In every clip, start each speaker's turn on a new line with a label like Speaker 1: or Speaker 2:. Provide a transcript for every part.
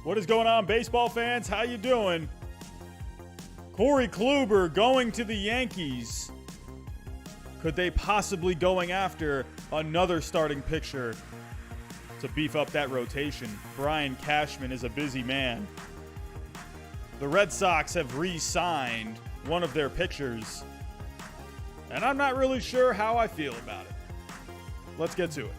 Speaker 1: What is going on, baseball fans? How you doing? Corey Kluber going to the Yankees. Could they possibly going after another starting pitcher to beef up that rotation? Brian Cashman is a busy man. The Red Sox have re-signed one of their pitchers, and I'm not really sure how I feel about it. Let's get to it.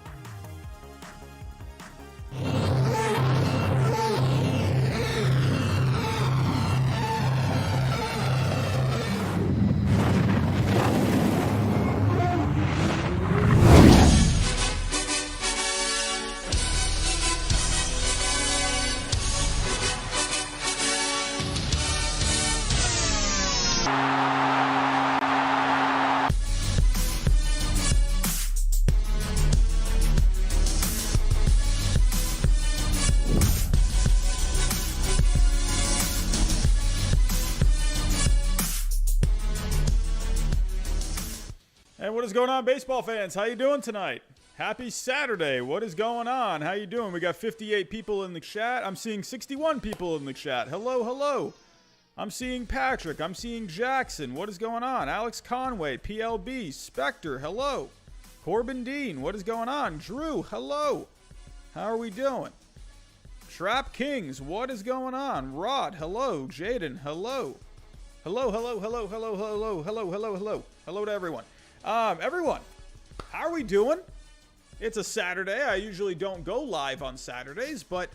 Speaker 1: Hey, what is going on, baseball fans? How you doing tonight? Happy Saturday. What is going on? How you doing? We got 58 people in the chat. I'm seeing 61 people in the chat. Hello, hello. I'm seeing Patrick. I'm seeing Jackson. What is going on? Alex Conway, PLB, Spectre, hello. Corbin Dean, what is going on? Drew, hello. How are we doing? Trap Kings, what is going on? Rod, hello. Jaden, hello. Hello, hello, hello, hello, hello, hello, hello, hello. Hello to everyone. Everyone, how are we doing? It's a Saturday. I usually don't go live on Saturdays, but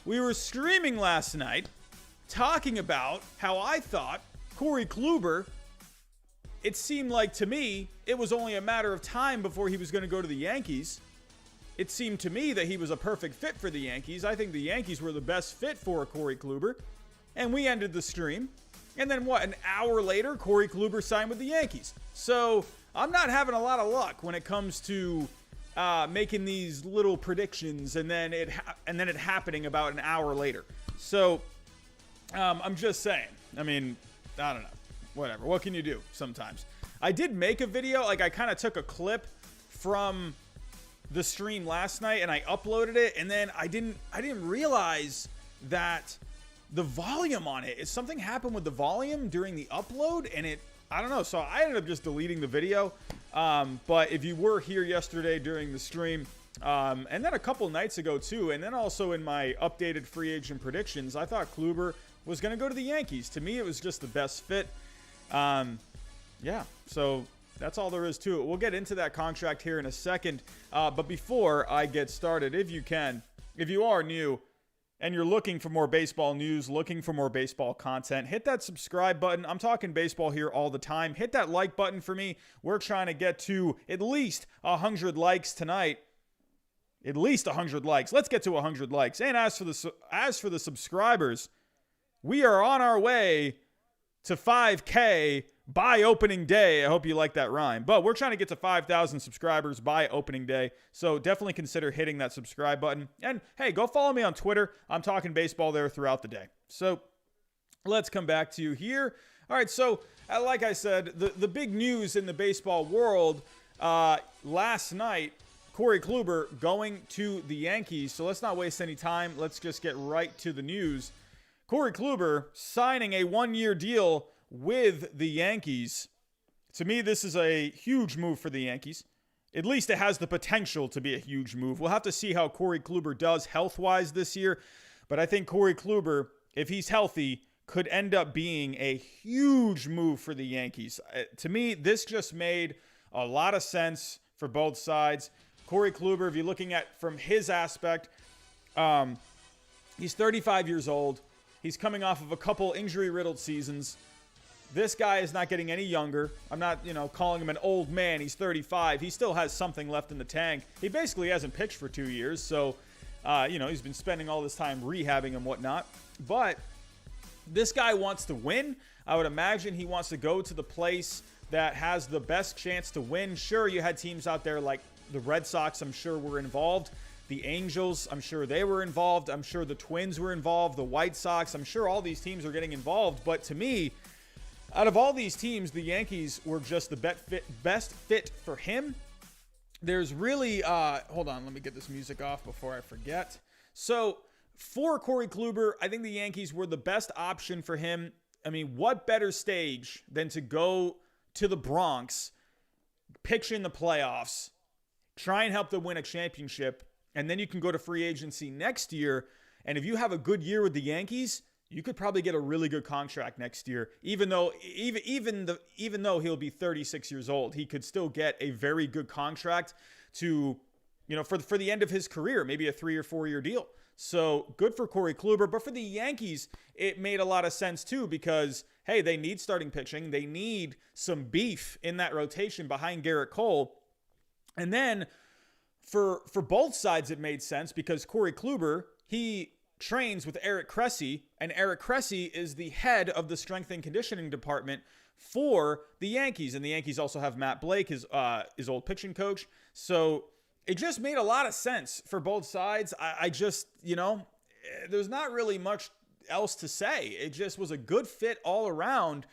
Speaker 1: we were streaming last night talking about how I thought Corey Kluber, it seemed like to me, it was only a matter of time before he was going to go to the Yankees. It seemed to me that he was a perfect fit for the Yankees. I think the Yankees were the best fit for Corey Kluber, and we ended the stream. And then what, an hour later, Corey Kluber signed with the Yankees. So I'm not having a lot of luck when it comes to making these little predictions and then it happening about an hour later. So I'm just saying. I mean, I don't know. Whatever. What can you do sometimes? I did make a video. Like, I kind of took a clip from the stream last night and I uploaded it. And then I didn't realize that the volume on it, something happened with the volume during the upload, and I don't know. So I ended up just deleting the video. But if you were here yesterday during the stream, and then a couple nights ago too, and then also in my updated free agent predictions, I thought Kluber was going to go to the Yankees. To me, it was just the best fit. Yeah, so that's all there is to it. We'll get into that contract here in a second. But before I get started, if you are new, and you're looking for more baseball news, looking for more baseball content, hit that subscribe button. I'm talking baseball here all the time. Hit that like button for me. We're trying to get to at least 100 likes tonight. At least 100 likes. Let's get to 100 likes. And as for the subscribers, we are on our way to 5K by opening day. I hope you like that rhyme. But we're trying to get to 5,000 subscribers by opening day. So definitely consider hitting that subscribe button. And hey, go follow me on Twitter. I'm talking baseball there throughout the day. So let's come back to you here. All right, so like I said, the big news in the baseball world last night, Corey Kluber going to the Yankees. So let's not waste any time. Let's just get right to the news. Corey Kluber signing a one-year deal with the Yankees. To me, this is a huge move for the Yankees. At least it has the potential to be a huge move. We'll have to see how Corey Kluber does health-wise this year. But I think Corey Kluber, if he's healthy, could end up being a huge move for the Yankees. To me, this just made a lot of sense for both sides. Corey Kluber, if you're looking at from his aspect, he's 35 years old. He's coming off of a couple injury-riddled seasons. This guy is not getting any younger. I'm not, calling him an old man. He's 35. He still has something left in the tank. He basically hasn't pitched for 2 years. So, he's been spending all this time rehabbing and whatnot. But this guy wants to win. I would imagine he wants to go to the place that has the best chance to win. Sure, you had teams out there like the Red Sox, I'm sure, were involved. The Angels, I'm sure they were involved. I'm sure the Twins were involved. The White Sox, I'm sure all these teams are getting involved. But to me, out of all these teams, the Yankees were just the best fit for him. There's really, hold on, let me get this music off before I forget. So for Corey Kluber, I think the Yankees were the best option for him. I mean, what better stage than to go to the Bronx, pitch in the playoffs, try and help them win a championship, and then you can go to free agency next year. And if you have a good year with the Yankees, you could probably get a really good contract next year. Even though he'll be 36 years old, he could still get a very good contract to, for the end of his career, maybe a 3 or 4 year deal. So good for Corey Kluber. But for the Yankees, it made a lot of sense too, because, hey, they need starting pitching. They need some beef in that rotation behind Garrett Cole. And then for both sides, it made sense because Corey Kluber, he trains with Eric Cressey, and Eric Cressey is the head of the strength and conditioning department for the Yankees. And the Yankees also have Matt Blake, his old pitching coach. So it just made a lot of sense for both sides. I just, there's not really much else to say. It just was a good fit all around.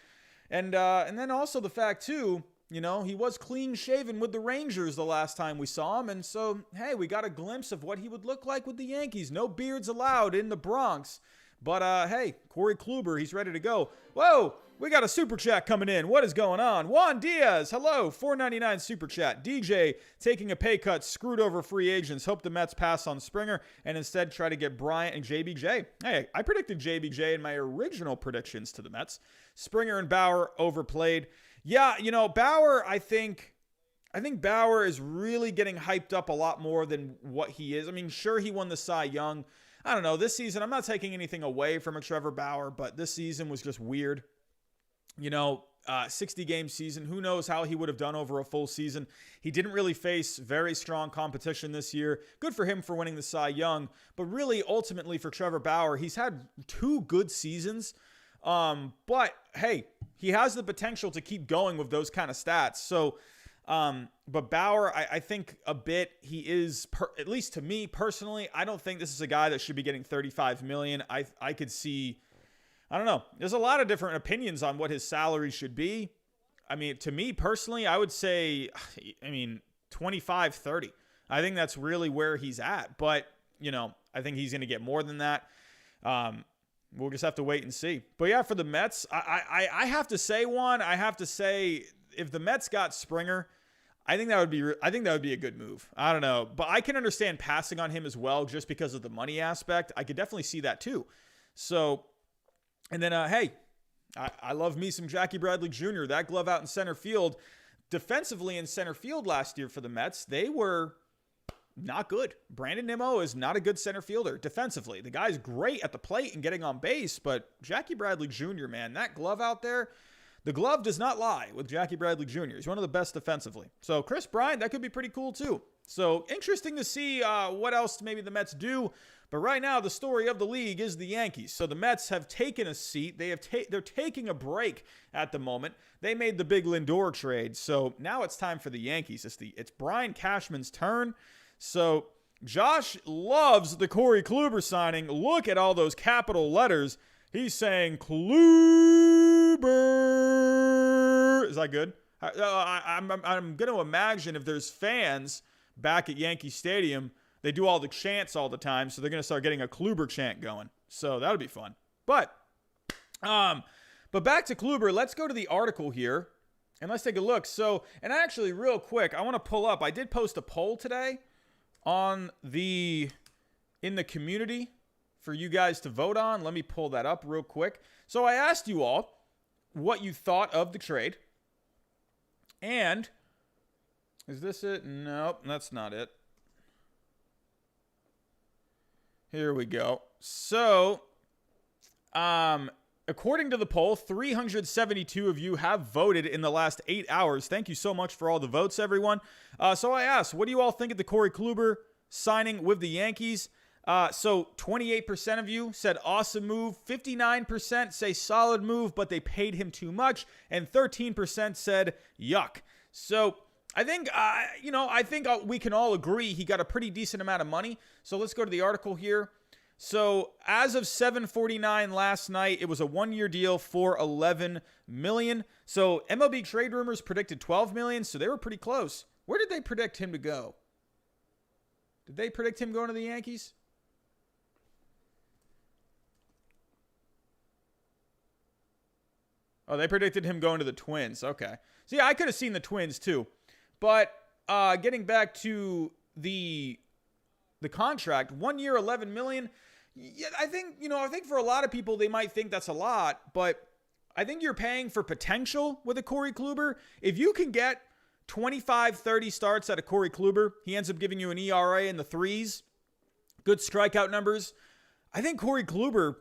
Speaker 1: And then also the fact too, he was clean shaven with the Rangers the last time we saw him. And so, hey, we got a glimpse of what he would look like with the Yankees. No beards allowed in the Bronx. But, hey, Corey Kluber, he's ready to go. Whoa, we got a super chat coming in. What is going on? Juan Diaz, hello, $4.99 super chat. DJ taking a pay cut, screwed over free agents. Hope the Mets pass on Springer and instead try to get Bryant and JBJ. Hey, I predicted JBJ in my original predictions to the Mets. Springer and Bauer overplayed. Yeah, Bauer, I think Bauer is really getting hyped up a lot more than what he is. I mean, sure, he won the Cy Young. I don't know, this season, I'm not taking anything away from a Trevor Bauer, but this season was just weird. 60-game season. Who knows how he would have done over a full season. He didn't really face very strong competition this year. Good for him for winning the Cy Young. But really, ultimately, for Trevor Bauer, he's had 2 good seasons. But, hey, he has the potential to keep going with those kind of stats. So, but Bauer, I think a bit he is, at least to me personally, I don't think this is a guy that should be getting $35 million. I could see, I don't know. There's a lot of different opinions on what his salary should be. I mean, to me personally, I would say, 25, 30. I think that's really where he's at. But, I think he's going to get more than that. We'll just have to wait and see. But yeah, for the Mets, I have to say, if the Mets got Springer, I think that would be a good move. I don't know, but I can understand passing on him as well, just because of the money aspect. I could definitely see that too. So, and then hey, I love me some Jackie Bradley Jr. That glove out in center field, defensively in center field last year for the Mets, they were not good. Brandon Nimmo is not a good center fielder defensively. The guy's great at the plate and getting on base, but Jackie Bradley Jr., man, that glove out there, the glove does not lie with Jackie Bradley Jr. He's one of the best defensively. So Chris Bryant, that could be pretty cool too. So interesting to see what else maybe the Mets do. But right now, the story of the league is the Yankees. So the Mets have taken a seat. They're taking a break at the moment. They made the big Lindor trade. So now it's time for the Yankees. It's Brian Cashman's turn. So Josh loves the Corey Kluber signing. Look at all those capital letters. He's saying Kluber. Is that good? I'm going to imagine if there's fans back at Yankee Stadium, they do all the chants all the time, so they're going to start getting a Kluber chant going. So that'll be fun. But back to Kluber, let's go to the article here, and let's take a look. So, and actually, real quick, I want to pull up. I did post a poll today in the community for you guys to vote on. Let me pull that up real quick. So I asked you all what you thought of the trade. And is this it? Nope, that's not it. Here we go. So, according to the poll, 372 of you have voted in the last 8 hours. Thank you so much for all the votes, everyone. So I asked, what do you all think of the Corey Kluber signing with the Yankees? So 28% of you said awesome move. 59% say solid move, but they paid him too much. And 13% said yuck. So I think, we can all agree he got a pretty decent amount of money. So let's go to the article here. So as of 7:49 last night, it was a 1-year deal for $11 million. So MLB Trade Rumors predicted $12 million, so they were pretty close. Where did they predict him to go? Did they predict him going to the Yankees? Oh, they predicted him going to the Twins. Okay. See, I could have seen the Twins too. But getting back to the contract, 1 year, $11 million. Yeah, I think for a lot of people they might think that's a lot, but I think you're paying for potential with a Corey Kluber. If you can get 25, 30 starts out of Corey Kluber, he ends up giving you an ERA in the threes, good strikeout numbers. I think Corey Kluber,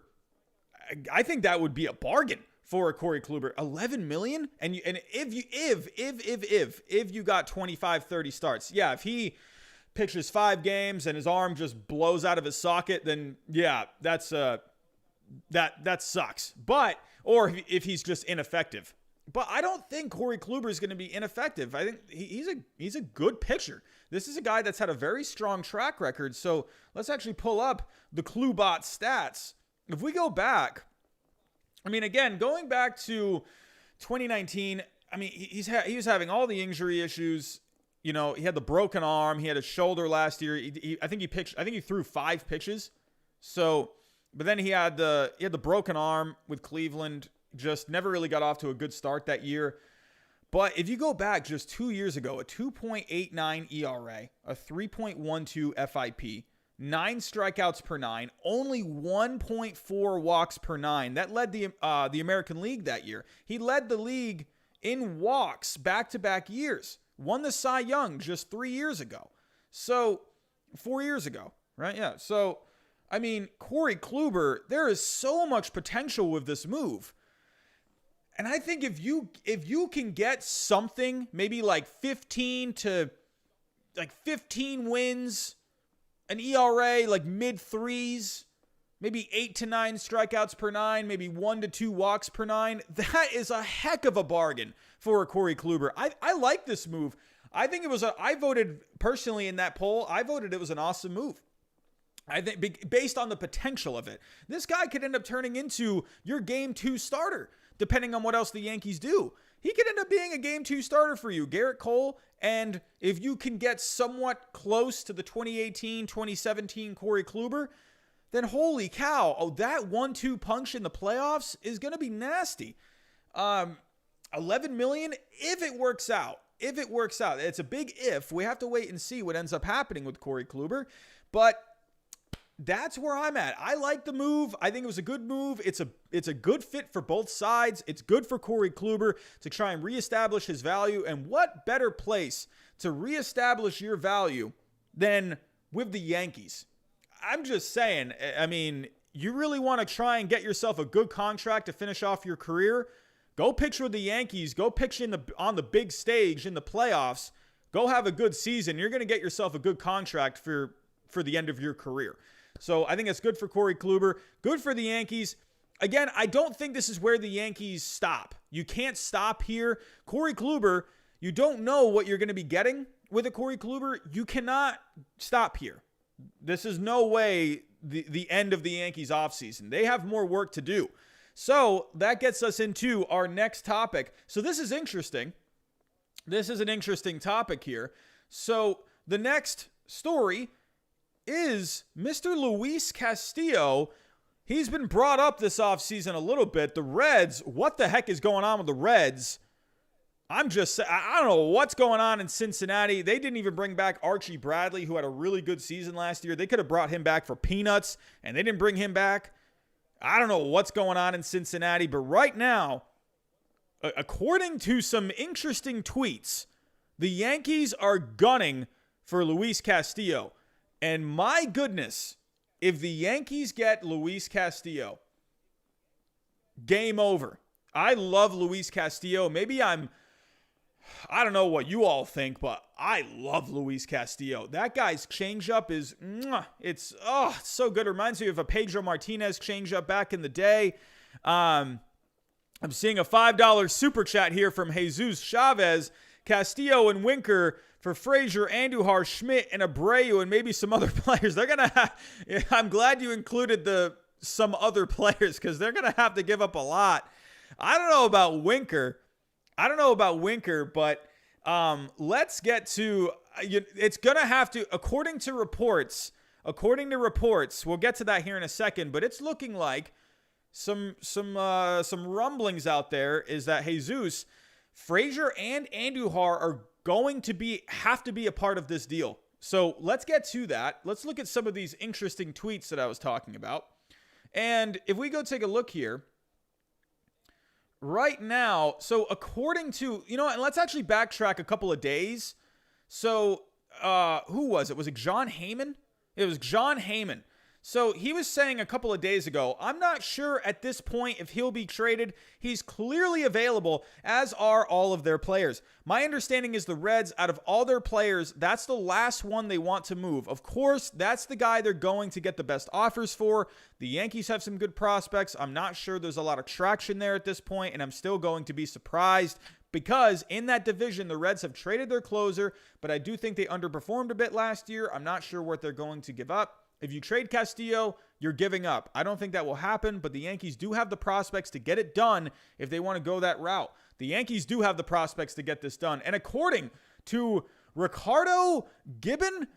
Speaker 1: I think that would be a bargain for a Corey Kluber. 11 million? And if you got 25, 30 starts, yeah, if he pitches 5 games and his arm just blows out of his socket, then yeah, that sucks. But or if he's just ineffective. But I don't think Corey Kluber is going to be ineffective. I think he's a good pitcher. This is a guy that's had a very strong track record. So let's actually pull up the Klubot stats. If we go back, I mean, again, going back to 2019, I mean, he was having all the injury issues. You know, he had the broken arm. He had a shoulder last year. I think he threw 5 pitches. So, but then he had the broken arm with Cleveland. Just never really got off to a good start that year. But if you go back just 2 years ago, a 2.89 ERA, a 3.12 FIP, 9 strikeouts per 9, only 1.4 walks per 9. That led the American League that year. He led the league in walks back-to-back years. Won the Cy Young just 3 years ago. So, 4 years ago, right? Yeah. So, I mean, Corey Kluber, there is so much potential with this move. And I think if you can get something, maybe like 15 wins, an ERA like mid threes, maybe 8 to 9 strikeouts per 9, maybe 1 to 2 walks per 9, that is a heck of a bargain for a Corey Kluber. I like this move. I think I voted personally in that poll. I voted it was an awesome move. I think based on the potential of it. This guy could end up turning into your game 2 starter, depending on what else the Yankees do. He could end up being a game 2 starter for you, Garrett Cole. And if you can get somewhat close to the 2018, 2017 Corey Kluber, then holy cow, that 1-2 punch in the playoffs is going to be nasty. 11 million, if it works out. It's a big if. We have to wait and see what ends up happening with Corey Kluber. But that's where I'm at. I like the move. I think it was a good move. It's a good fit for both sides. It's good for Corey Kluber to try and reestablish his value. And what better place to reestablish your value than with the Yankees? I'm just saying, I mean, you really want to try and get yourself a good contract to finish off your career? Go pitch with the Yankees. Go pitch on the big stage in the playoffs. Go have a good season. You're going to get yourself a good contract for the end of your career. So I think it's good for Corey Kluber. Good for the Yankees. Again, I don't think this is where the Yankees stop. You can't stop here. Corey Kluber, you don't know what you're going to be getting with a Corey Kluber. You cannot stop here. This is no way the end of the Yankees offseason. They have more work to do. So that gets us into our next topic. So this is interesting. This is an interesting topic here. So the next story is Mr. Luis Castillo. He's been brought up this offseason a little bit. The Reds, what the heck is going on with the Reds? I don't know what's going on in Cincinnati. They didn't even bring back Archie Bradley, who had a really good season last year. They could have brought him back for peanuts, and they didn't bring him back. I don't know what's going on in Cincinnati, but right now, according to some interesting tweets, the Yankees are gunning for Luis Castillo. And my goodness, if the Yankees get Luis Castillo, game over. I love Luis Castillo. I don't know what you all think, but I love Luis Castillo. That guy's changeup is, it's so good. It reminds me of a Pedro Martinez changeup back in the day. I'm seeing a $5 super chat here from Jesus Chavez. Castillo and Winker for Frazier, Andujar, Schmidt, and Abreu, and maybe some other players. They're going to have, I'm glad you included some other players because they're going to have to give up a lot. I don't know about Winker, but let's get to, it's going to have to, according to reports, we'll get to that here in a second, but it's looking like some rumblings out there is that Jesus, Frazier, and Andujar are going to have to be a part of this deal. So let's get to that. Let's look at some of these interesting tweets that I was talking about. And if we go take a look here, right now, so according to, and let's actually backtrack a couple of days. So who was it? Was it John Heyman? It was John Heyman. So he was saying a couple of days ago, I'm not sure at this point if he'll be traded. He's clearly available, as are all of their players. My understanding is the Reds, out of all their players, that's the last one they want to move. Of course, that's the guy they're going to get the best offers for. The Yankees have some good prospects. I'm not sure there's a lot of traction there at this point, and I'm still going to be surprised because in that division, the Reds have traded their closer, but I do think they underperformed a bit last year. I'm not sure what they're going to give up. If you trade Castillo, you're giving up. I don't think that will happen, but the Yankees do have the prospects to get it done if they want to go that route. The Yankees do have the prospects to get this done. And according to Ricardo Gibbon,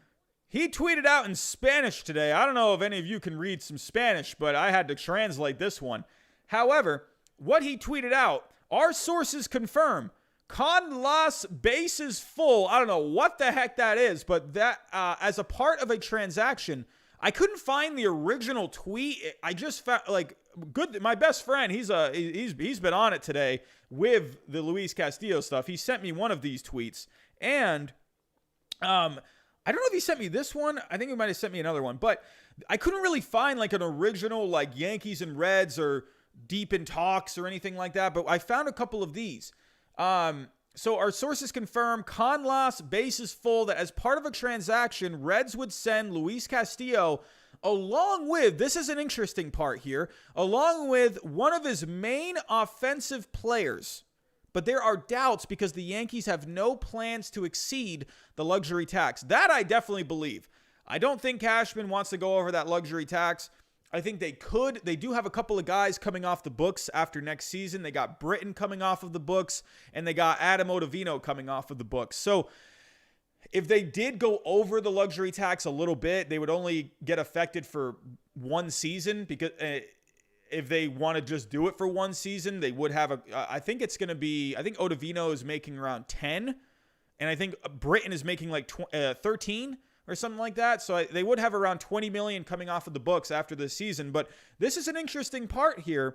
Speaker 1: he tweeted out in Spanish today. I don't know if any of you can read some Spanish, but I had to translate this one. However, what he tweeted out, our sources confirm con las bases full. I don't know what the heck that is, but that as a part of a transaction, I couldn't find the original tweet. I just found good. My best friend, he's been on it today with the Luis Castillo stuff. He sent me one of these tweets, and I don't know if he sent me this one. I think he might have sent me another one, but I couldn't really find an original Yankees and Reds or deep in talks or anything like that. But I found a couple of these. So our sources confirm con las bases full that as part of a transaction, Reds would send Luis Castillo along with, this is an interesting part here, along with one of his main offensive players. But there are doubts because the Yankees have no plans to exceed the luxury tax. That I definitely believe. I don't think Cashman wants to go over that luxury tax. I think they could. They do have a couple of guys coming off the books after next season. They got Britton coming off of the books, and they got Adam Ottavino coming off of the books. So if they did go over the luxury tax a little bit, they would only get affected for one season because if they want to just do it for one season, they would have I think it's going to be, I think Ottavino is making around 10, and I think Britton is making 13. Or something like that. So they would have around $20 million coming off of the books after this season. But this is an interesting part here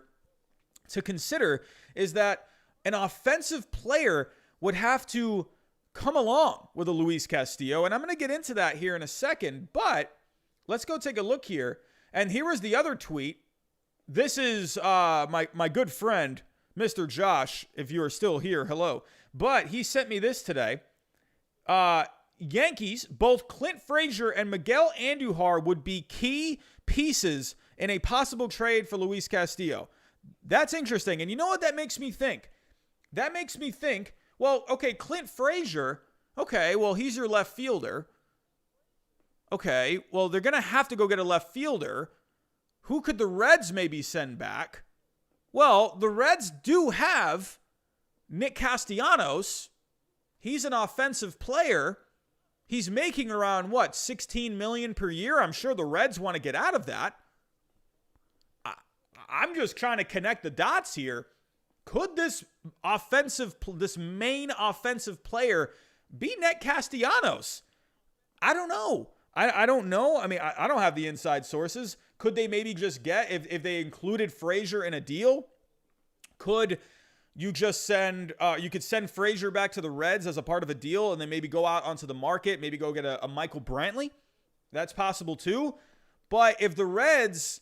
Speaker 1: to consider, is that an offensive player would have to come along with a Luis Castillo. And I'm going to get into that here in a second. But let's go take a look here. And here is the other tweet. This is my good friend, Mr. Josh, if you are still here. Hello. But he sent me this today. Yankees, both Clint Frazier and Miguel Andujar would be key pieces in a possible trade for Luis Castillo. That's interesting. And you know what that makes me think? That makes me think, well, okay, Clint Frazier, okay, well, he's your left fielder. Okay, well, they're going to have to go get a left fielder. Who could the Reds maybe send back? Well, the Reds do have Nick Castellanos. He's an offensive player. He's making around, $16 million per year? I'm sure the Reds want to get out of that. I'm just trying to connect the dots here. Could this main offensive player be Nick Castellanos? I don't know. I don't know. I mean, I don't have the inside sources. Could they maybe just get, if they included Frazier in a deal, could you just you could send Frazier back to the Reds as a part of a deal and then maybe go out onto the market, maybe go get a Michael Brantley? That's possible too. But if the Reds,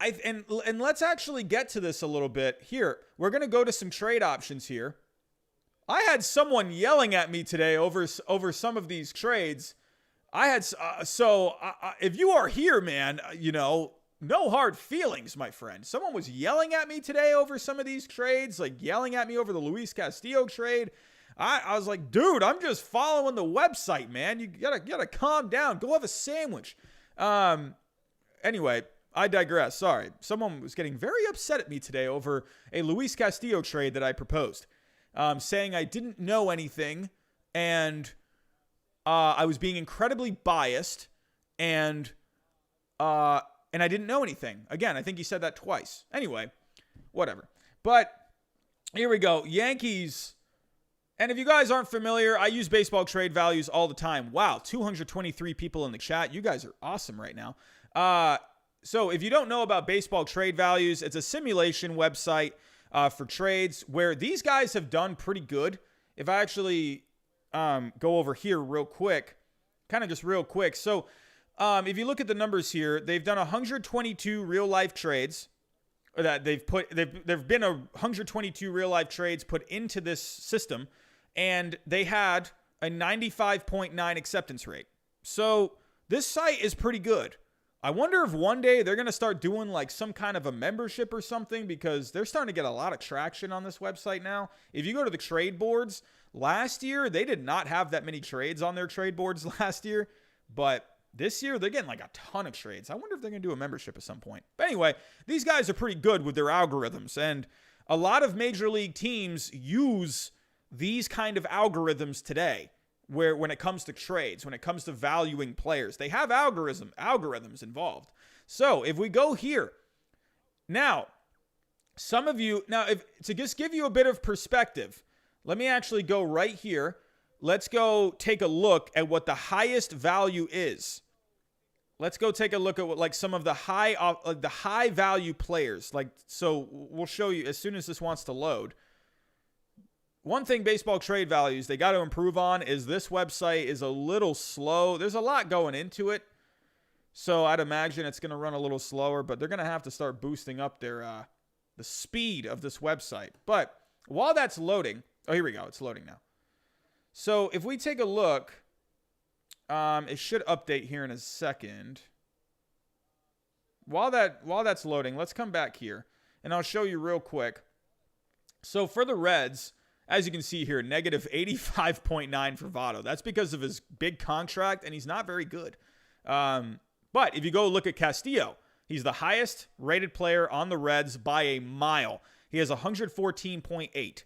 Speaker 1: and let's actually get to this a little bit here. We're going to go to some trade options here. I had someone yelling at me today over some of these trades. If you are here, man, no hard feelings, my friend. Someone was yelling at me today over some of these trades, yelling at me over the Luis Castillo trade. I was like, dude, I'm just following the website, man. You gotta calm down. Go have a sandwich. Anyway, I digress. Sorry. Someone was getting very upset at me today over a Luis Castillo trade that I proposed, saying I didn't know anything and I was being incredibly biased and and I didn't know anything. Again, I think he said that twice. Anyway, whatever. But here we go. Yankees. And if you guys aren't familiar, I use baseball trade values all the time. Wow, 223 people in the chat. You guys are awesome right now. So if you don't know about baseball trade values, it's a simulation website for trades where these guys have done pretty good. If I actually go over here real quick, kind of just real quick. So if you look at the numbers here, they've done 122 real life trades. Or that there've been 122 real life trades put into this system, and they had a 95.9 acceptance rate. So this site is pretty good. I wonder if one day they're going to start doing like some kind of a membership or something, because they're starting to get a lot of traction on this website now. If you go to the trade boards, last year they did not have that many trades on their trade boards last year, but this year, they're getting like a ton of trades. I wonder if they're going to do a membership at some point. But anyway, these guys are pretty good with their algorithms. And a lot of major league teams use these kind of algorithms today, where when it comes to trades, when it comes to valuing players, they have algorithms involved. So if we go here, now, some of you, to just give you a bit of perspective, let me actually go right here. Let's go take a look at what the highest value is. Let's go take a look at what like some of the high value players. Like, so we'll show you as soon as this wants to load. One thing baseball trade values they got to improve on is this website is a little slow. There's a lot going into it, so I'd imagine it's going to run a little slower. But they're going to have to start boosting up their the speed of this website. But while that's loading, oh, here we go. It's loading now. So if we take a look, it should update here in a second. While that's loading, let's come back here, and I'll show you real quick. So for the Reds, as you can see here, negative 85.9 for Votto. That's because of his big contract, and he's not very good. But if you go look at Castillo, he's the highest rated player on the Reds by a mile. He has 114.8.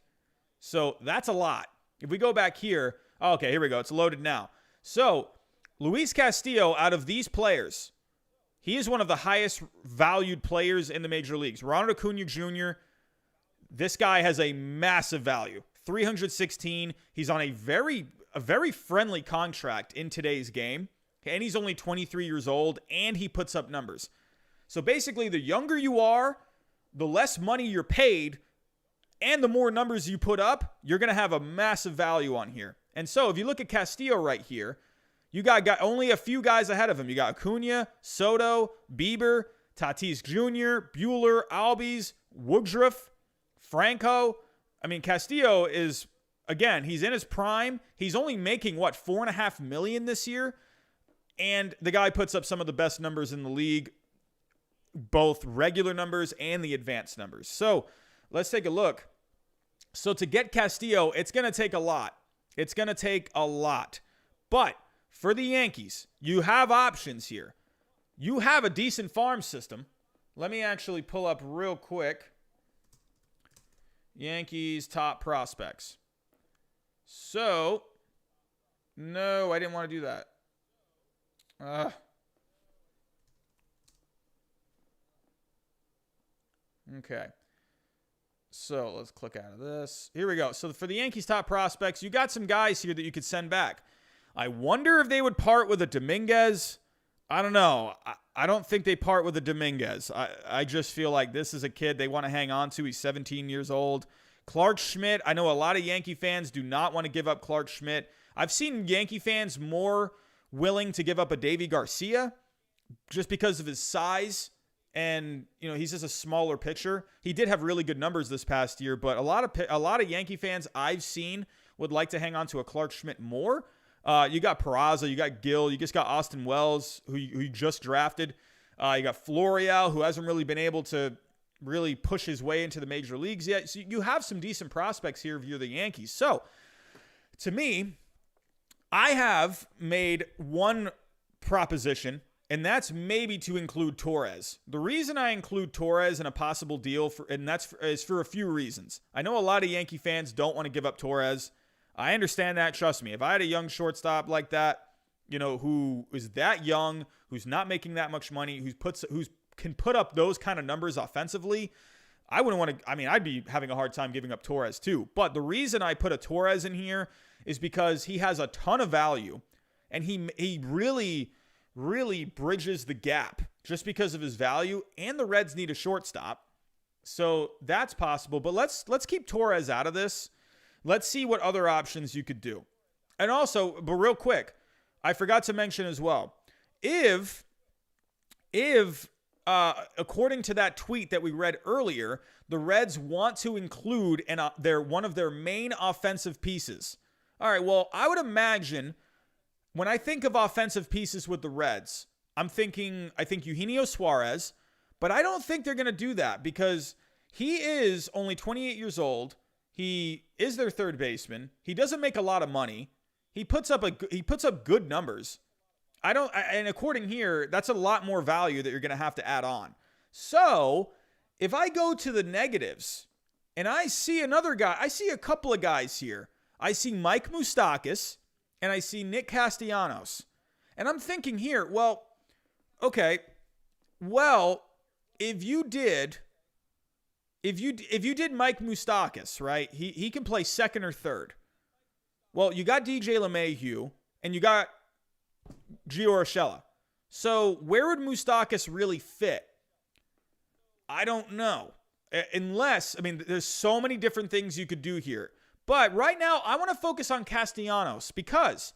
Speaker 1: So that's a lot. If we go back here, okay, here we go. It's loaded now. So Luis Castillo, out of these players, he is one of the highest valued players in the major leagues. Ronald Acuna Jr., this guy has a massive value, 316. He's on a very friendly contract in today's game, and he's only 23 years old, and he puts up numbers. So basically, the younger you are, the less money you're paid, and the more numbers you put up, you're going to have a massive value on here. And so if you look at Castillo right here, you got only a few guys ahead of him. You got Acuna, Soto, Bieber, Tatis Jr., Buehler, Albies, Woodruff, Franco. I mean, Castillo is, again, he's in his prime. He's only making, $4.5 million this year? And the guy puts up some of the best numbers in the league, both regular numbers and the advanced numbers. So let's take a look. So to get Castillo, it's going to take a lot. It's going to take a lot. But for the Yankees, you have options here. You have a decent farm system. Let me actually pull up real quick Yankees top prospects. So, no, I didn't want to do that. Okay. So let's click out of this. Here we go. So for the Yankees top prospects, you got some guys here that you could send back. I wonder if they would part with a Dominguez. I don't know. I don't think they part with a Dominguez. I just feel like this is a kid they want to hang on to. He's 17 years old. Clark Schmidt. I know a lot of Yankee fans do not want to give up Clark Schmidt. I've seen Yankee fans more willing to give up a Davy Garcia just because of his size. And, he's just a smaller pitcher. He did have really good numbers this past year, but a lot of Yankee fans I've seen would like to hang on to a Clark Schmidt more. You got Peraza, you got Gill, you just got Austin Wells, who you just drafted. You got Florial, who hasn't really been able to really push his way into the major leagues yet. So you have some decent prospects here if you're the Yankees. So, to me, I have made one proposition, and that's maybe to include Torres. The reason I include Torres in a possible deal, is for a few reasons. I know a lot of Yankee fans don't want to give up Torres. I understand that. Trust me. If I had a young shortstop like that, who is that young, who's not making that much money, who's can put up those kind of numbers offensively, I wouldn't want to. I mean, I'd be having a hard time giving up Torres too. But the reason I put a Torres in here is because he has a ton of value, and he really, really bridges the gap just because of his value. And the Reds need a shortstop, so that's possible. But let's keep Torres out of this. Let's see what other options you could do. And also, but real quick, I forgot to mention as well, if according to that tweet that we read earlier, the Reds want to include one of their main offensive pieces. All right, well, I would imagine when I think of offensive pieces with the Reds, I think Eugenio Suarez, but I don't think they're going to do that because he is only 28 years old. He is their third baseman. He doesn't make a lot of money. He puts up good numbers. And according here, that's a lot more value that you're going to have to add on. So if I go to the negatives and I see another guy, I see a couple of guys here. I see Mike Moustakas and I see Nick Castellanos. And I'm thinking here, well, okay, well, if you did Mike Moustakas, right? He can play second or third. Well, you got DJ LeMahieu and you got Gio Urshela. So where would Moustakas really fit? I don't know. Unless, I mean, there's so many different things you could do here. But right now, I want to focus on Castellanos because,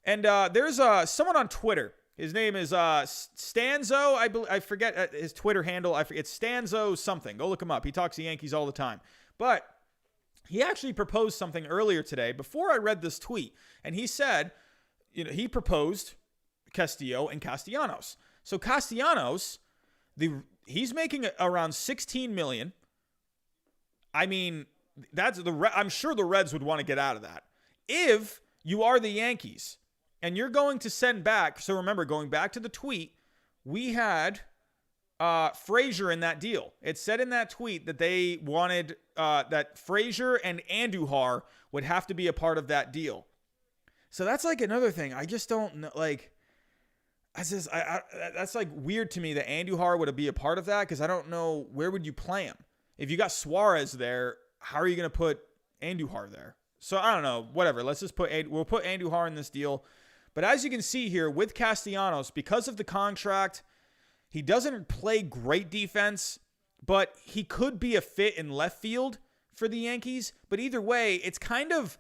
Speaker 1: and there's someone on Twitter. His name is Stanzo. I forget his Twitter handle. It's Stanzo something. Go look him up. He talks to Yankees all the time. But he actually proposed something earlier today before I read this tweet. And he said, he proposed Castillo and Castellanos. So Castellanos, he's making around $16 million. I mean, I'm sure the Reds would want to get out of that. If you are the Yankees and you're going to send back, so remember, going back to the tweet, we had Frazier in that deal. It said in that tweet that they wanted that Frazier and Andujar would have to be a part of that deal. So that's like another thing. I just don't know. Like, that's like weird to me that Andujar would be a part of that because I don't know where would you play him. If you got Suarez there, how are you going to put Andujar there? So I don't know. Whatever. Let's just we'll put Andujar in this deal. But as you can see here with Castellanos, because of the contract, he doesn't play great defense, but he could be a fit in left field for the Yankees. But either way, it's kind of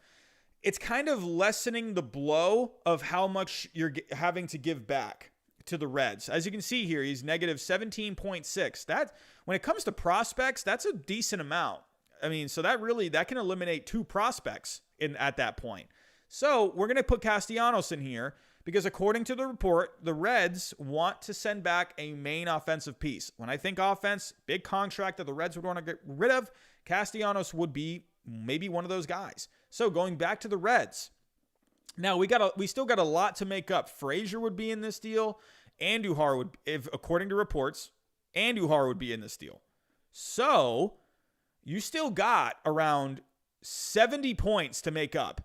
Speaker 1: lessening the blow of how much you're having to give back to the Reds. As you can see here, he's negative 17.6. That, when it comes to prospects, that's a decent amount. I mean, so that can eliminate 2 prospects at that point. So we're going to put Castellanos in here because according to the report, the Reds want to send back a main offensive piece. When I think offense, big contract that the Reds would want to get rid of, Castellanos would be maybe one of those guys. So going back to the Reds. Now we still got a lot to make up. Frazier would be in this deal. Andujar would, according to reports, Andujar would be in this deal. So you still got around 70 points to make up.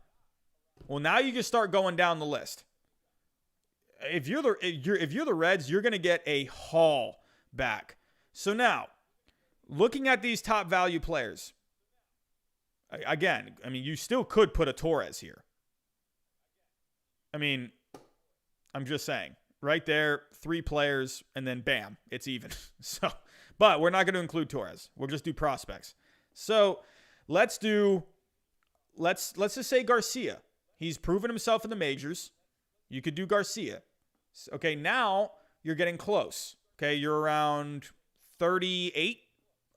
Speaker 1: Well, now you can start going down the list. If you're the Reds, you're going to get a haul back. So now, looking at these top value players, again, I mean, you still could put a Torres here. I mean, I'm just saying, right there, 3 players, and then bam, it's even. So, but we're not going to include Torres. We'll just do prospects. So let's just say Garcia. He's proven himself in the majors. You could do Garcia. Okay, now you're getting close. Okay, you're around 38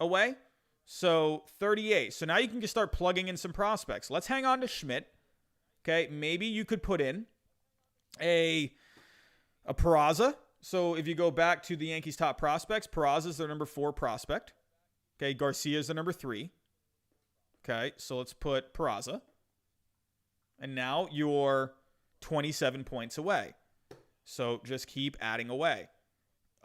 Speaker 1: away. So 38. So now you can just start plugging in some prospects. Let's hang on to Schmidt. Okay, maybe you could put in a Peraza. So if you go back to the Yankees' top prospects, Peraza is their number 4 prospect. Okay, Garcia is the number 3. Okay, so let's put Peraza. And now you're 27 points away. So just keep adding away.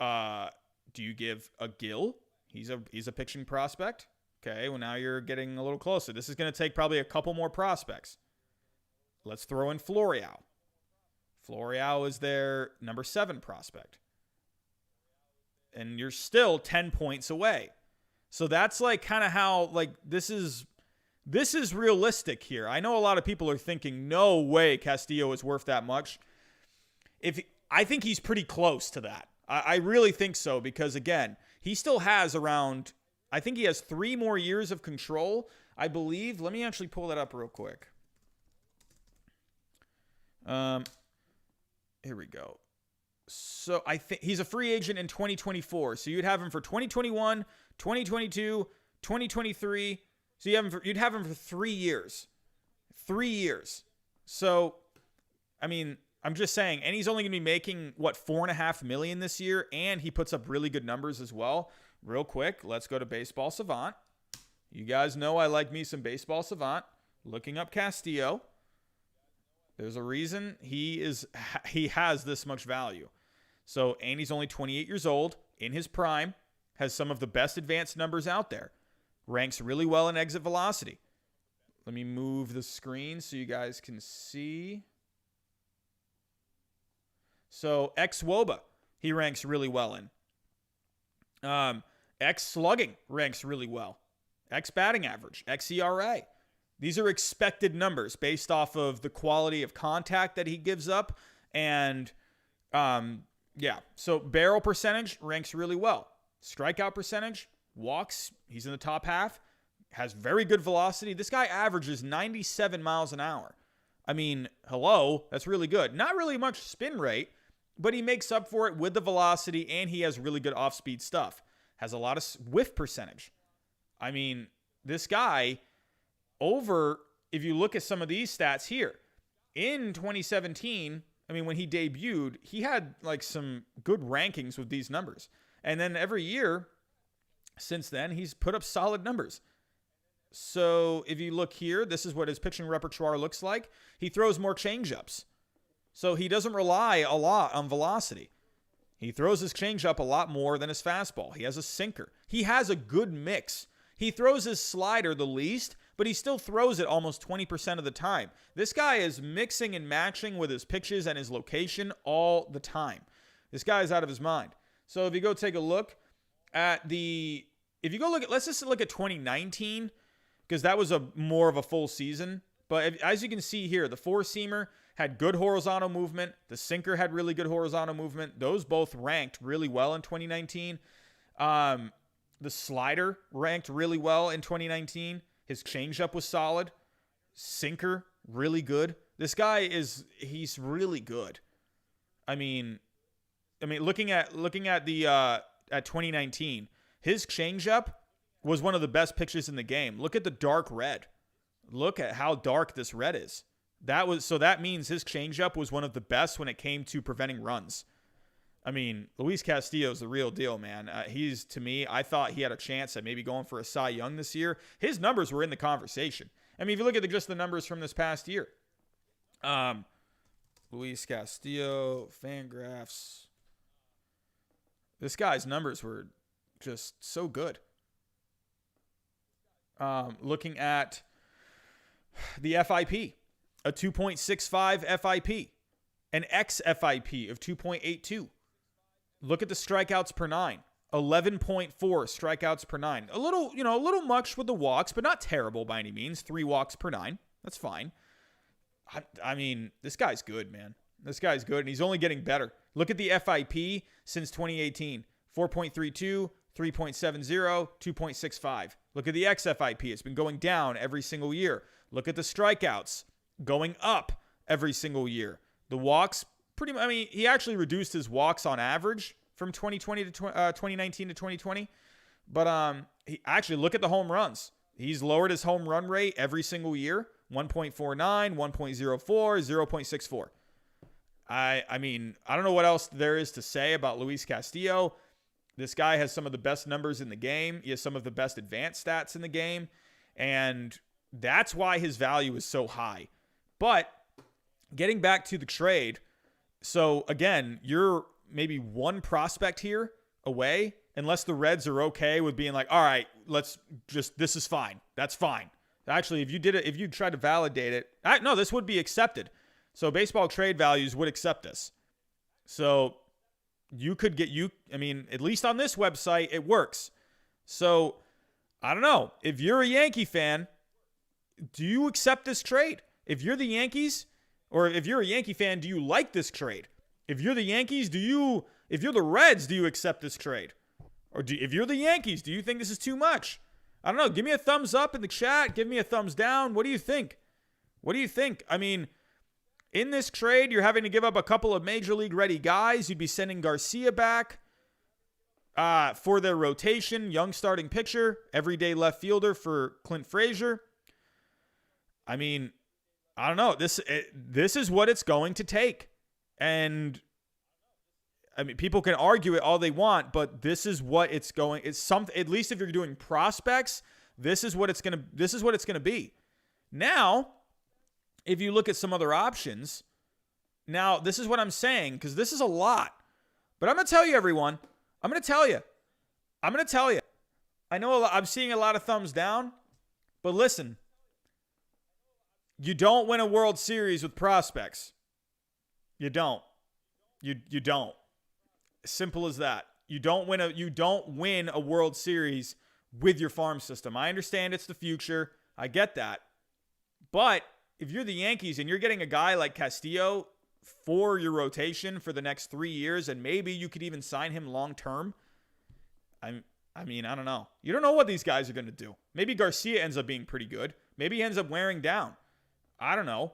Speaker 1: Do you give a Gill? He's a pitching prospect. Okay, well now you're getting a little closer. This is going to take probably a couple more prospects. Let's throw in Florial. Florial is their number 7 prospect. and you're still 10 points away. So that's like kind of how, like, this is realistic here. I know a lot of people are thinking, no way Castillo is worth that much. I think he's pretty close to that. I really think so, because again, he still has around, I think he has 3 more years of control, I believe. Let me actually pull that up real quick. Here we go. So I think he's a free agent in 2024. So you'd have him for 2021, 2022, 2023. So you'd have him for 3 years. 3 years. So, I mean, I'm just saying, and he's only going to be making, what, $4.5 million this year, and he puts up really good numbers as well. Real quick, let's go to Baseball Savant. You guys know I like me some Baseball Savant. Looking up Castillo. There's a reason he has this much value. So, and he's only 28 years old, in his prime, has some of the best advanced numbers out there. Ranks really well in exit velocity. Let me move the screen so you guys can see. So, ex-WOBA, he ranks really well in. Ex-slugging ranks really well. Ex-batting average, ex-ERA. These are expected numbers based off of the quality of contact that he gives up. And, yeah, so barrel percentage ranks really well. Strikeout percentage, walks, he's in the top half, has very good velocity. This guy averages 97 miles an hour. I mean, hello, that's really good. Not really much spin rate, but he makes up for it with the velocity, and he has really good off-speed stuff. Has a lot of whiff percentage. I mean, this guy, if you look at some of these stats here, in 2017, I mean, when he debuted, he had like some good rankings with these numbers. And then every year since then, he's put up solid numbers. So if you look here, this is what his pitching repertoire looks like. He throws more changeups. So he doesn't rely a lot on velocity. He throws his changeup a lot more than his fastball. He has a sinker. He has a good mix. He throws his slider the least, but he still throws it almost 20% of the time. This guy is mixing and matching with his pitches and his location all the time. This guy is out of his mind. So if you go take a look at let's just look at 2019, because that was more of a full season. But as you can see here, the four-seamer had good horizontal movement. The sinker had really good horizontal movement. Those both ranked really well in 2019. The slider ranked really well in 2019. His changeup was solid. Sinker, really good. This guy he's really good. I mean, looking at the 2019, his changeup was one of the best pitches in the game. Look at the dark red. Look at how dark this red is. That means his changeup was one of the best when it came to preventing runs. I mean, Luis Castillo is the real deal, man. To me, I thought he had a chance at maybe going for a Cy Young this year. His numbers were in the conversation. I mean, if you look at just the numbers from this past year. Luis Castillo, Fangraphs. This guy's numbers were just so good. Looking at the FIP, a 2.65 FIP, an XFIP of 2.82. Look at the strikeouts per 9, 11.4 strikeouts per 9. A little much with the walks, but not terrible by any means. 3 walks per 9. That's fine. I mean, this guy's good, man. This guy's good, and he's only getting better. Look at the FIP since 2018. 4.32, 3.70, 2.65. Look at the XFIP. It's been going down every single year. Look at the strikeouts going up every single year. The walks, he actually reduced his walks on average from 2019 to 2020. But he actually, look at the home runs. He's lowered his home run rate every single year. 1.49, 1.04, 0.64. I mean, I don't know what else there is to say about Luis Castillo. This guy has some of the best numbers in the game. He has some of the best advanced stats in the game. And that's why his value is so high. But getting back to the trade, so again, you're maybe one prospect here away, unless the Reds are okay with being like, all right, this is fine. That's fine. Actually, if you tried to validate it, no, this would be accepted. So baseball trade values would accept this. So you could get at least on this website, it works. So I don't know. If you're a Yankee fan, do you accept this trade? If you're the Yankees, or if you're a Yankee fan, do you like this trade? If you're the Yankees, if you're the Reds, do you accept this trade? Or if you're the Yankees, do you think this is too much? I don't know. Give me a thumbs up in the chat. Give me a thumbs down. What do you think? What do you think? I mean, in this trade, you're having to give up a couple of major league ready guys. You'd be sending Garcia back for their rotation, young starting pitcher, everyday left fielder for Clint Frazier. I mean, I don't know. This is what it's going to take. And I mean, people can argue it all they want, but this is what it's going. It's something. At least if you're doing prospects, this is what it's gonna be. Now, if you look at some other options, now this is what I'm saying, because this is a lot. But I'm gonna tell you, everyone. I'm gonna tell you. I know I'm seeing a lot of thumbs down, but listen. You don't win a World Series with prospects. You don't. You don't. Simple as that. You don't win a World Series with your farm system. I understand it's the future. I get that. But if you're the Yankees and you're getting a guy like Castillo for your rotation for the next 3 years, and maybe you could even sign him long term, I don't know. You don't know what these guys are going to do. Maybe Garcia ends up being pretty good. Maybe he ends up wearing down. I don't know.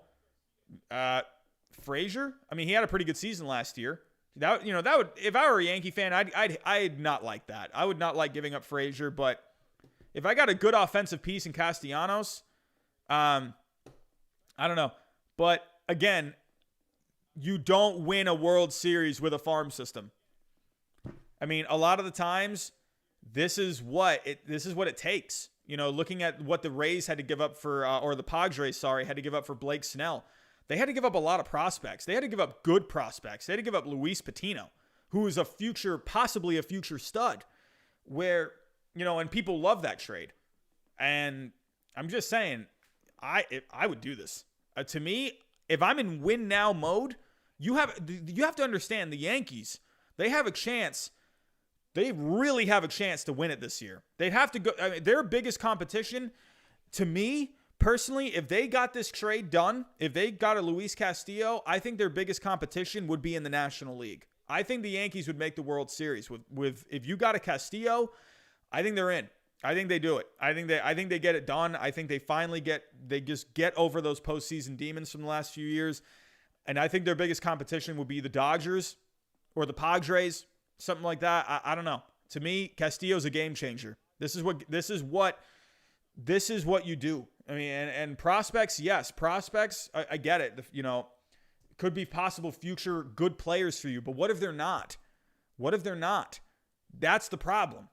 Speaker 1: Frazier? I mean, he had a pretty good season last year. That would, if I were a Yankee fan, I'd not like that. I would not like giving up Frazier, but if I got a good offensive piece in Castellanos, I don't know. But again, you don't win a World Series with a farm system. I mean, a lot of the times, this is what it takes. Looking at what the Rays had to give up for, or the Padres, had to give up for Blake Snell. They had to give up a lot of prospects. They had to give up good prospects. They had to give up Luis Patino, who is possibly a future stud, where, and people love that trade. And I'm just saying, I would do this. To me, if I'm in win now mode, you have to understand the Yankees, they have a chance. They really have a chance to win it this year. They'd have to go. I mean, their biggest competition, to me, personally, if they got this trade done, if they got a Luis Castillo, I think their biggest competition would be in the National League. I think the Yankees would make the World Series with if you got a Castillo, I think they're in. I think they do it. I think they get it done. I think they just get over those postseason demons from the last few years. And I think their biggest competition would be the Dodgers or the Padres, something like that. I don't know. To me, Castillo's a game changer. This is what you do. I mean, and prospects, yes, prospects, I get it. Could be possible future good players for you, but what if they're not? What if they're not? That's the problem.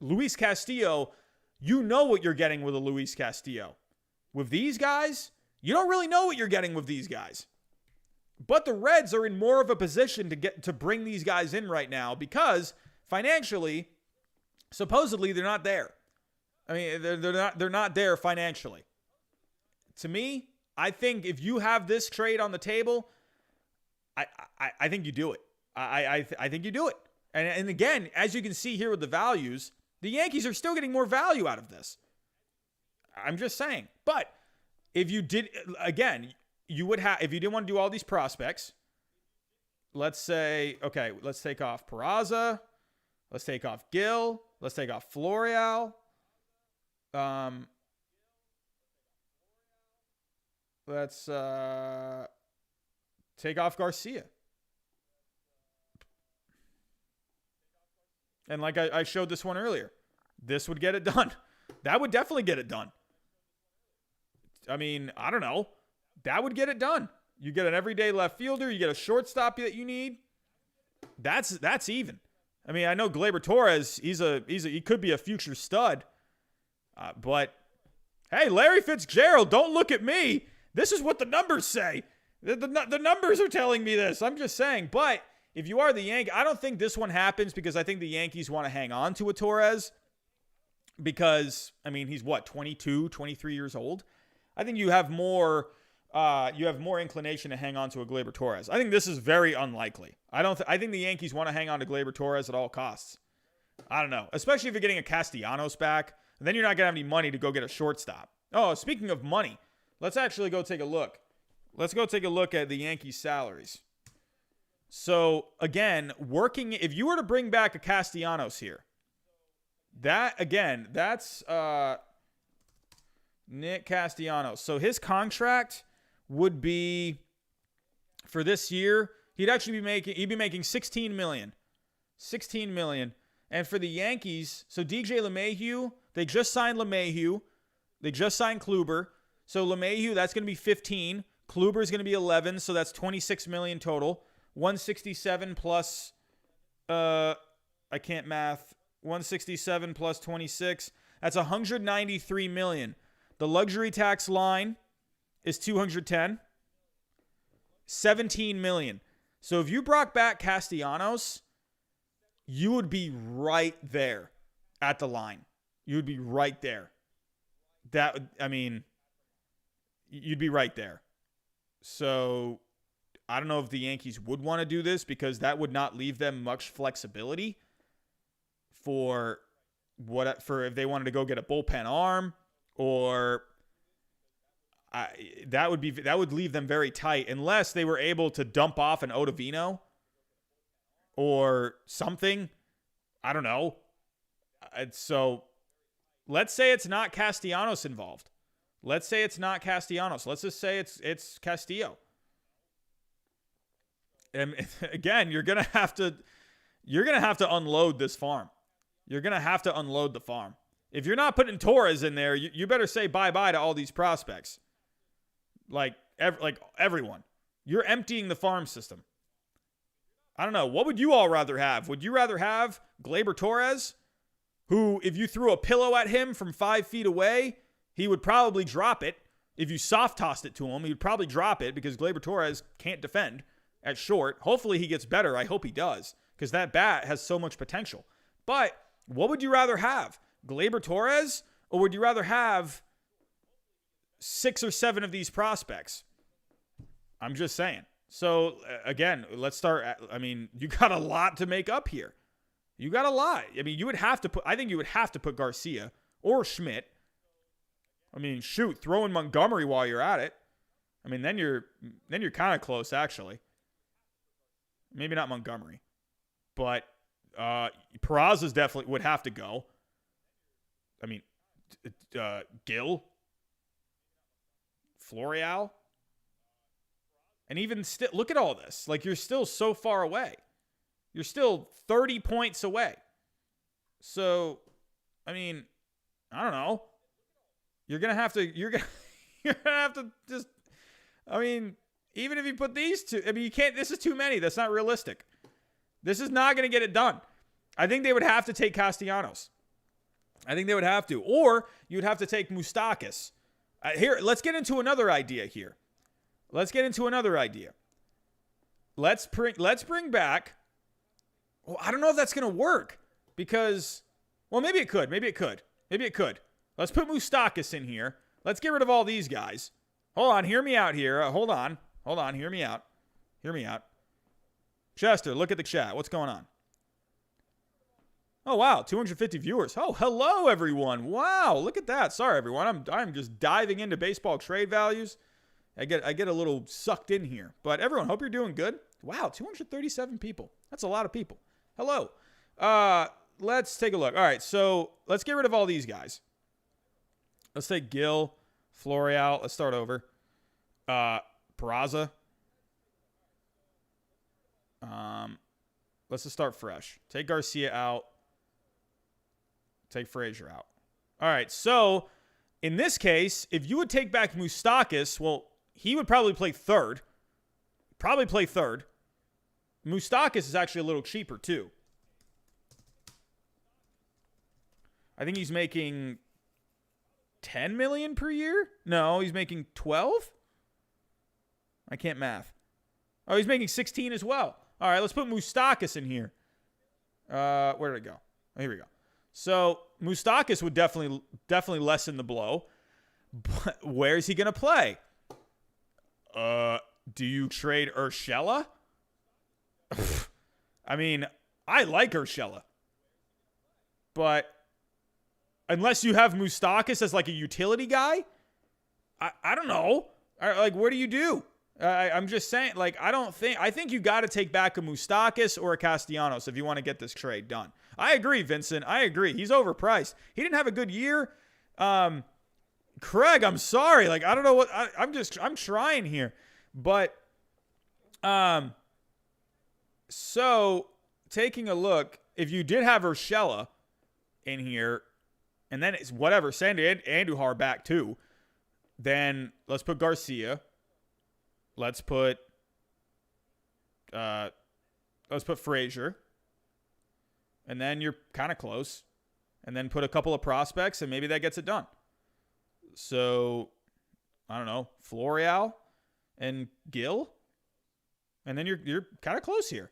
Speaker 1: Luis Castillo, you know what you're getting with a Luis Castillo. With these guys, you don't really know what you're getting with these guys. But the Reds are in more of a position to bring these guys in right now because financially, supposedly they're not there. I mean, they're not there financially. To me, I think if you have this trade on the table, I think you do it. I think you do it. And again, as you can see here with the values, the Yankees are still getting more value out of this. I'm just saying. But if you did, again, you would have, if you didn't want to do all these prospects, let's say, okay, let's take off Peraza. Let's take off Gill. Let's take off Florial. Let's take off Garcia. And like I showed this one earlier, this would get it done. That would definitely get it done. I mean, I don't know. That would get it done. You get an everyday left fielder. You get a shortstop that you need. That's even. I mean, I know Gleyber Torres, he could be a future stud. But, hey, Larry Fitzgerald, don't look at me. This is what the numbers say. The numbers are telling me this. I'm just saying. But if you are the Yankees, I don't think this one happens because I think the Yankees want to hang on to a Torres because, I mean, he's 22, 23 years old. I think you have more you have more inclination to hang on to a Gleyber Torres. I think this is very unlikely. I think the Yankees want to hang on to Gleyber Torres at all costs. I don't know, especially if you're getting a Castellanos back, and then you're not gonna have any money to go get a shortstop. Oh, speaking of money, let's actually go take a look. Let's go take a look at the Yankees' salaries. So again, if you were to bring back a Castellanos here, that's Nick Castellanos. So his contract would be, for this year, he'd be making $16 million. $16 million. And for the Yankees, so DJ LeMahieu, they just signed LeMahieu. They just signed Kluber. So LeMahieu, that's going to be 15. Kluber is going to be 11, so that's 26 million total. 167 plus, I can't math. 167 plus 26. That's 193 million. The luxury tax line is 210. 17 million. So if you brought back Castellanos, you would be right there at the line. You would be right there. You'd be right there. So I don't know if the Yankees would want to do this, because that would not leave them much flexibility for if they wanted to go get a bullpen arm, or that would leave them very tight unless they were able to dump off an Ottavino or something. I don't know. So let's say it's not Castellanos involved. Let's say it's not Castellanos. Let's just say it's Castillo. And again, you're gonna have to unload this farm. You're gonna have to unload the farm. If you're not putting Torres in there, you better say bye-bye to all these prospects. Like everyone. You're emptying the farm system. I don't know. What would you all rather have? Would you rather have Gleyber Torres, who, if you threw a pillow at him from 5 feet away, he would probably drop it. If you soft-tossed it to him, he would probably drop it, because Gleyber Torres can't defend at short. Hopefully he gets better. I hope he does, because that bat has so much potential. But what would you rather have? Gleyber Torres, or would you rather have 6 or 7 of these prospects? I'm just saying. So, again, let's start. You got a lot to make up here. You got a lot. I think you would have to put Garcia or Schmidt. Throw in Montgomery while you're at it. Then you're kind of close, actually. Maybe not Montgomery, but Peraza's definitely would have to go. Gill, Florial, and even still, look at all this. Like, you're still so far away. You're still 30 points away. So, I don't know. You're gonna have to just. Even if you put these two, you can't. This is too many. That's not realistic. This is not gonna get it done. I think they would have to take Castellanos. I think they would have to, or you'd have to take Moustakas. Here, let's get into another idea here. Let's bring back. Well, I don't know if that's gonna work, because, well, maybe it could. Let's put Moustakas in here. Let's get rid of all these guys. Hold on, hear me out here. Hold on, hear me out. Chester, look at the chat. What's going on? Oh, wow, 250 viewers. Oh, hello, everyone. Wow, look at that. Sorry, everyone. I'm just diving into baseball trade values. I get a little sucked in here. But everyone, hope you're doing good. Wow, 237 people. That's a lot of people. Hello. Let's take a look. All right, so let's get rid of all these guys. Let's take Gill, Florial. Let's start over. Peraza. Let's just start fresh. Take Garcia out. Take Frazier out. All right, so in this case, if you would take back Moustakas, well, he would probably play third. Moustakas is actually a little cheaper, too. I think he's making $10 million per year? No, he's making 12? I can't math. Oh, he's making 16 as well. All right, let's put Moustakas in here. Where did it go? Oh, here we go. So Moustakas would definitely lessen the blow. But where is he going to play? Do you trade Urshela? I mean, I like Urshela. But unless you have Moustakas as like a utility guy, I don't know. Like, what do you do? I'm just saying, like, I think you got to take back a Moustakas or a Castellanos if you want to get this trade done. I agree, Vincent. I agree. He's overpriced. He didn't have a good year. Craig, I'm sorry. Like, I don't know what I'm trying here. But, so taking a look, if you did have Urshela in here, and then it's whatever, send Andujar back too, then let's put Garcia. Let's put Frazier. And then you're kind of close. And then put a couple of prospects, and maybe that gets it done. So, I don't know, Florial and Gill. And then you're kind of close here.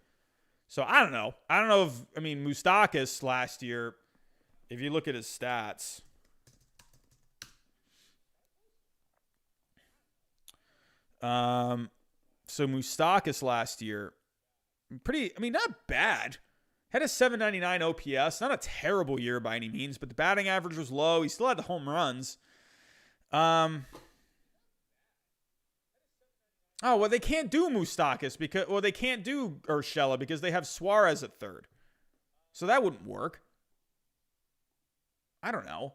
Speaker 1: So, I don't know. Moustakas last year, if you look at his stats, so Moustakas last year, not bad. Had a 799 OPS, not a terrible year by any means, but the batting average was low. He still had the home runs. They can't do Moustakas they can't do Urshela because they have Suarez at third. So that wouldn't work. I don't know.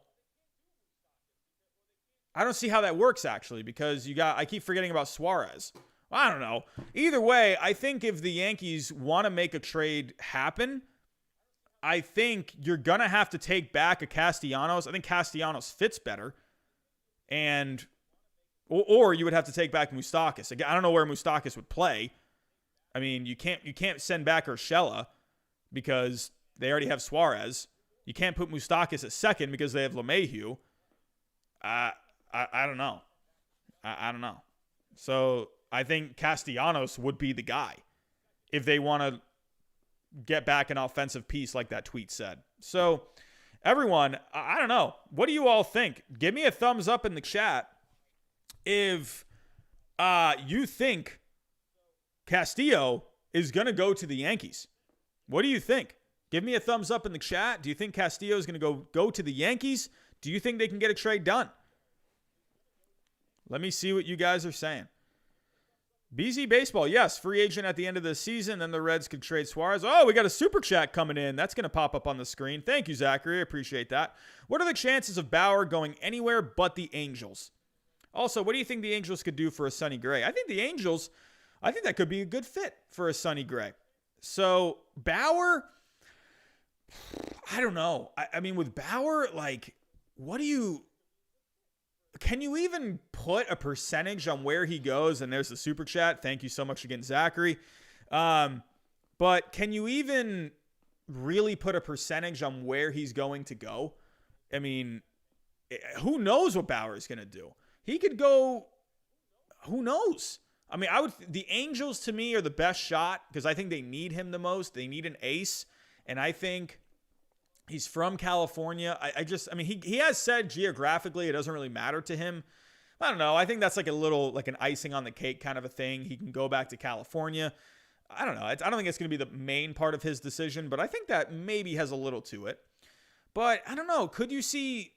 Speaker 1: I don't see how that works, actually, because I keep forgetting about Suarez. I don't know. Either way, I think if the Yankees want to make a trade happen, I think you're going to have to take back a Castellanos. I think Castellanos fits better. Or you would have to take back Moustakas. Again, I don't know where Moustakas would play. I mean, you can't send back Urshela because they already have Suarez. You can't put Moustakas at second because they have LeMahieu. I don't know. I don't know. So I think Castellanos would be the guy if they want to get back an offensive piece like that tweet said. So everyone, I don't know. What do you all think? Give me a thumbs up in the chat if you think Castillo is going to go to the Yankees. What do you think? Give me a thumbs up in the chat. Do you think Castillo is going to go to the Yankees? Do you think they can get a trade done? Let me see what you guys are saying. BZ Baseball, yes, free agent at the end of the season. Then the Reds could trade Suarez. Oh, we got a super chat coming in. That's going to pop up on the screen. Thank you, Zachary. I appreciate that. What are the chances of Bauer going anywhere but the Angels? Also, what do you think the Angels could do for a Sonny Gray? I think that could be a good fit for a Sonny Gray. So, Bauer, I don't know. I mean, with Bauer, like, can you even put a percentage on where he goes? And there's the super chat. Thank you so much again, Zachary. But can you even really put a percentage on where he's going to go? I mean, who knows what Bauer is going to do? He could go, who knows? I mean, the Angels to me are the best shot because I think they need him the most. They need an ace. And I think he's from California. He has said geographically it doesn't really matter to him. I don't know. I think that's like an icing on the cake kind of a thing. He can go back to California. I don't know. I don't think it's going to be the main part of his decision, but I think that maybe has a little to it. But I don't know. Could you see,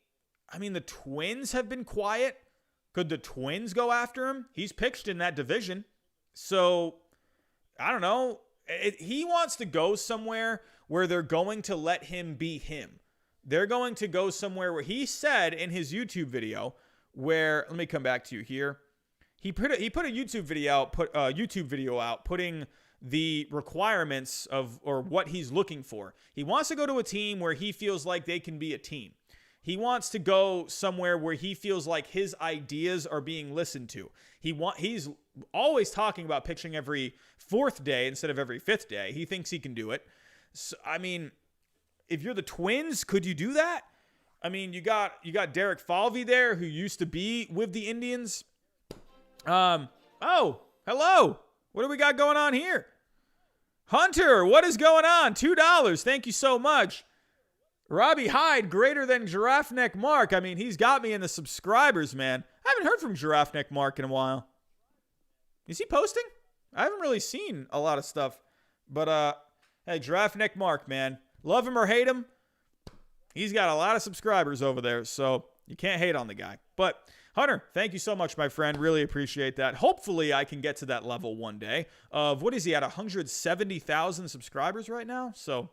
Speaker 1: the Twins have been quiet. Could the Twins go after him? He's pitched in that division. So, I don't know. He wants to go somewhere where they're going to let him be him. They're going to go somewhere where he said in his YouTube video where, let me come back to you here. He put a YouTube video out putting the requirements or what he's looking for. He wants to go to a team where he feels like they can be a team. He wants to go somewhere where he feels like his ideas are being listened to. He's always talking about pitching every fourth day instead of every fifth day. He thinks he can do it. So, if you're the Twins, could you do that? You got Derek Falvey there, who used to be with the Indians. Oh, hello. What do we got going on here? Hunter, what is going on? $2. Thank you so much. Robbie Hyde, greater than Giraffe Neck Mark. He's got me in the subscribers, man. I haven't heard from Giraffe Neck Mark in a while. Is he posting? I haven't really seen a lot of stuff. But, hey, Draft Nick Mark, man. Love him or hate him, he's got a lot of subscribers over there, so you can't hate on the guy. But, Hunter, thank you so much, my friend. Really appreciate that. Hopefully, I can get to that level one day of, what is he at, 170,000 subscribers right now? So,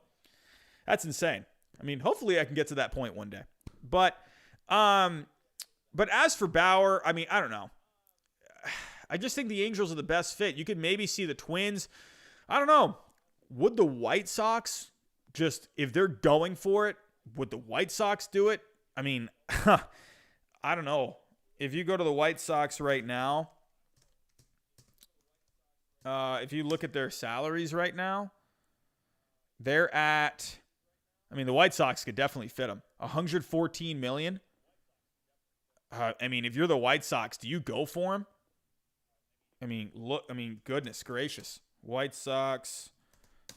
Speaker 1: that's insane. I mean, hopefully I can get to that point one day. But as for Bauer, I mean, I don't know. I just think the Angels are the best fit. You could maybe see the Twins. I don't know. Would the White Sox just, if they're going for it, would the White Sox do it? I mean, I don't know. If you go to the White Sox right now, if you look at their salaries right now, they're at, I mean, the White Sox could definitely fit them. $114 million. I mean, if you're the White Sox, do you go for him? I mean, goodness gracious. White Sox,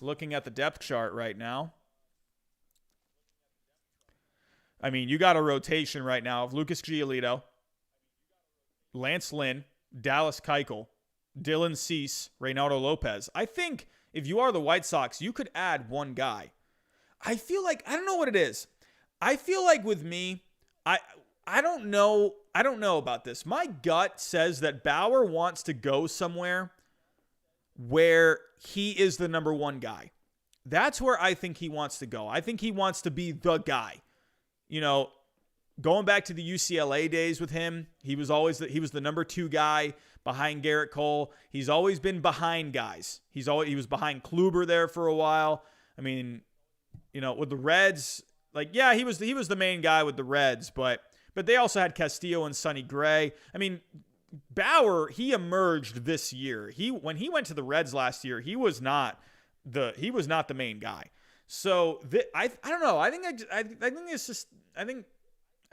Speaker 1: looking at the depth chart right now. I mean, you got a rotation right now of Lucas Giolito, Lance Lynn, Dallas Keuchel, Dylan Cease, Reynaldo Lopez. I think if you are the White Sox, you could add one guy. I feel like, I don't know what it is. I feel like with me, I don't know about this. My gut says that Bauer wants to go somewhere where he is the number one guy. That's where I think he wants to go. I think he wants to be the guy. You know, going back to the UCLA days with him, he was the number two guy behind Garrett Cole. He's always been behind guys. He was behind Kluber there for a while. I mean, you know, with the Reds, like, yeah, he was the main guy with the Reds, but they also had Castillo and Sonny Gray. I mean, Bauer, he emerged this year. When he went to the Reds last year, he was not the main guy. So I don't know. I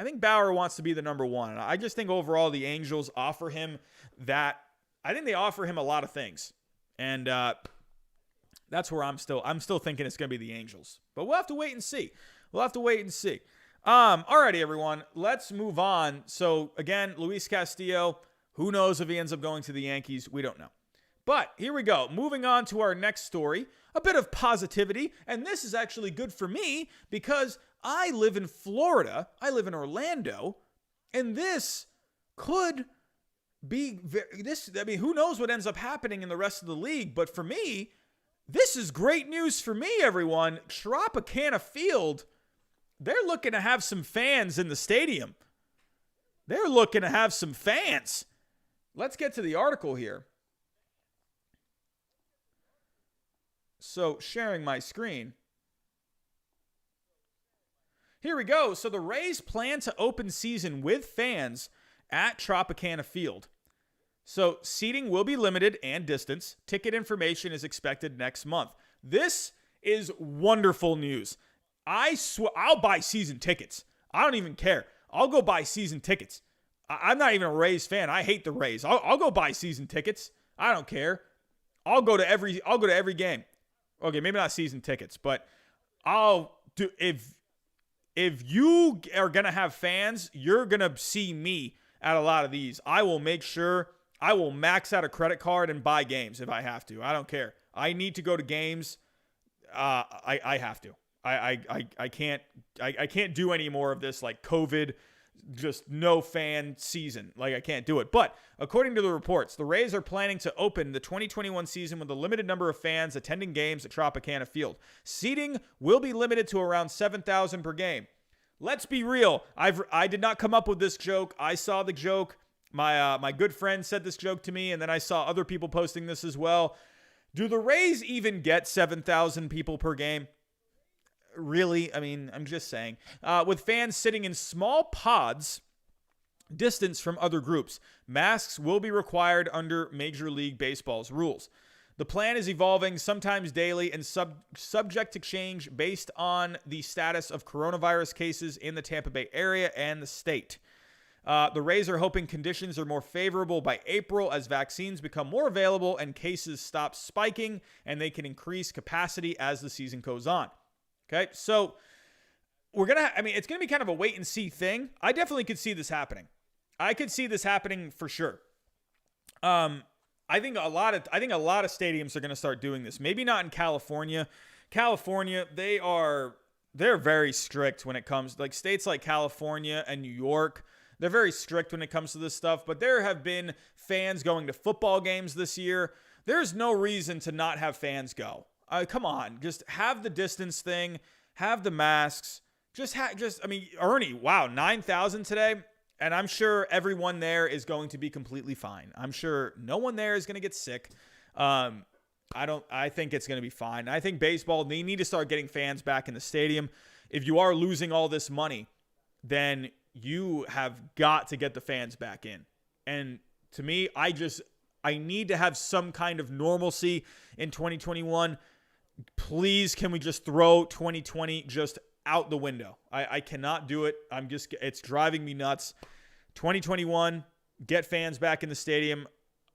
Speaker 1: think Bauer wants to be the number one. I just think overall the Angels offer him that. I think they offer him a lot of things, and that's where I'm still thinking it's going to be the Angels. But we'll have to wait and see. Alrighty, everyone. Let's move on. So again, Luis Castillo. Who knows if he ends up going to the Yankees? We don't know. But here we go. Moving on to our next story. A bit of positivity. And this is actually good for me because I live in Florida. I live in Orlando. And this could be who knows what ends up happening in the rest of the league. But for me, this is great news for me, everyone. Tropicana Field, they're looking to have some fans in the stadium. They're looking to have some fans. Let's get to the article here. So, sharing my screen. Here we go. So, the Rays plan to open season with fans at Tropicana Field. So, seating will be limited and distance. Ticket information is expected next month. This is wonderful news. I swear, I'll buy season tickets. I don't even care. I'll go buy season tickets. I'm not even a Rays fan. I hate the Rays. I'll go buy season tickets. I don't care. I'll go to every game. Okay, maybe not season tickets, but I'll do if you are gonna have fans, you're gonna see me at a lot of these. I will make sure I will max out a credit card and buy games if I have to. I don't care. I need to go to games. I have to. I can't do any more of this like COVID, just no fan season. Like I can't do it. But according to the reports, the Rays are planning to open the 2021 season with a limited number of fans attending games at Tropicana Field. Seating will be limited to around 7,000 per game. Let's be real. I did not come up with this joke. I saw the joke. My good friend said this joke to me, and then I saw other people posting this as well. Do the Rays even get 7,000 people per game? Really? I mean, I'm just saying. With fans sitting in small pods, distance from other groups, masks will be required under Major League Baseball's rules. The plan is evolving, sometimes daily, and subject to change based on the status of coronavirus cases in the Tampa Bay area and the state. The Rays are hoping conditions are more favorable by April as vaccines become more available and cases stop spiking, and they can increase capacity as the season goes on. Okay, so it's going to be kind of a wait and see thing. I definitely could see this happening. I could see this happening for sure. I think a lot of stadiums are going to start doing this. Maybe not in California. California, they're very strict when it comes, like states like California and New York. They're very strict when it comes to this stuff, but there have been fans going to football games this year. There's no reason to not have fans go. Come on, just have the distance thing, have the masks. Ernie, wow, 9,000 today. And I'm sure everyone there is going to be completely fine. I'm sure no one there is going to get sick. I think it's going to be fine. I think baseball, they need to start getting fans back in the stadium. If you are losing all this money, then you have got to get the fans back in. And to me, I need to have some kind of normalcy in 2021. Please, can we just throw 2020 just out the window? I cannot do it. It's driving me nuts. 2021, get fans back in the stadium.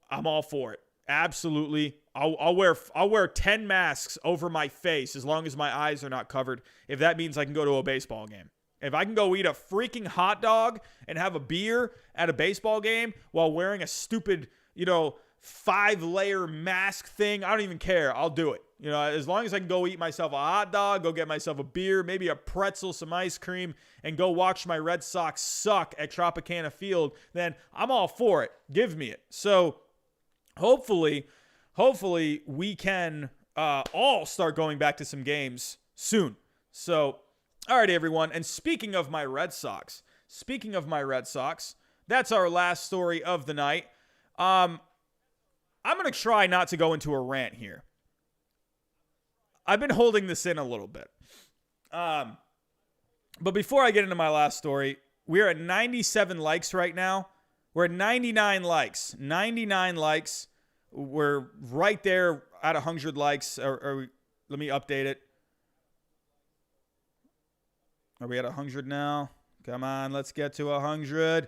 Speaker 1: I'm all for it. Absolutely. I'll wear 10 masks over my face as long as my eyes are not covered. If that means I can go to a baseball game. If I can go eat a freaking hot dog and have a beer at a baseball game while wearing a stupid, 5-layer mask thing, I don't even care. I'll do it. As long as I can go eat myself a hot dog, go get myself a beer, maybe a pretzel, some ice cream, and go watch my Red Sox suck at Tropicana Field, then I'm all for it. Give me it. So hopefully we can all start going back to some games soon. So, all right, everyone. And speaking of my Red Sox, that's our last story of the night. I'm going to try not to go into a rant here. I've been holding this in a little bit. But before I get into my last story, we're at 97 likes right now. We're at 99 likes. 99 likes. We're right there at 100 likes. Let me update it. Are we at 100 now? Come on, let's get to 100.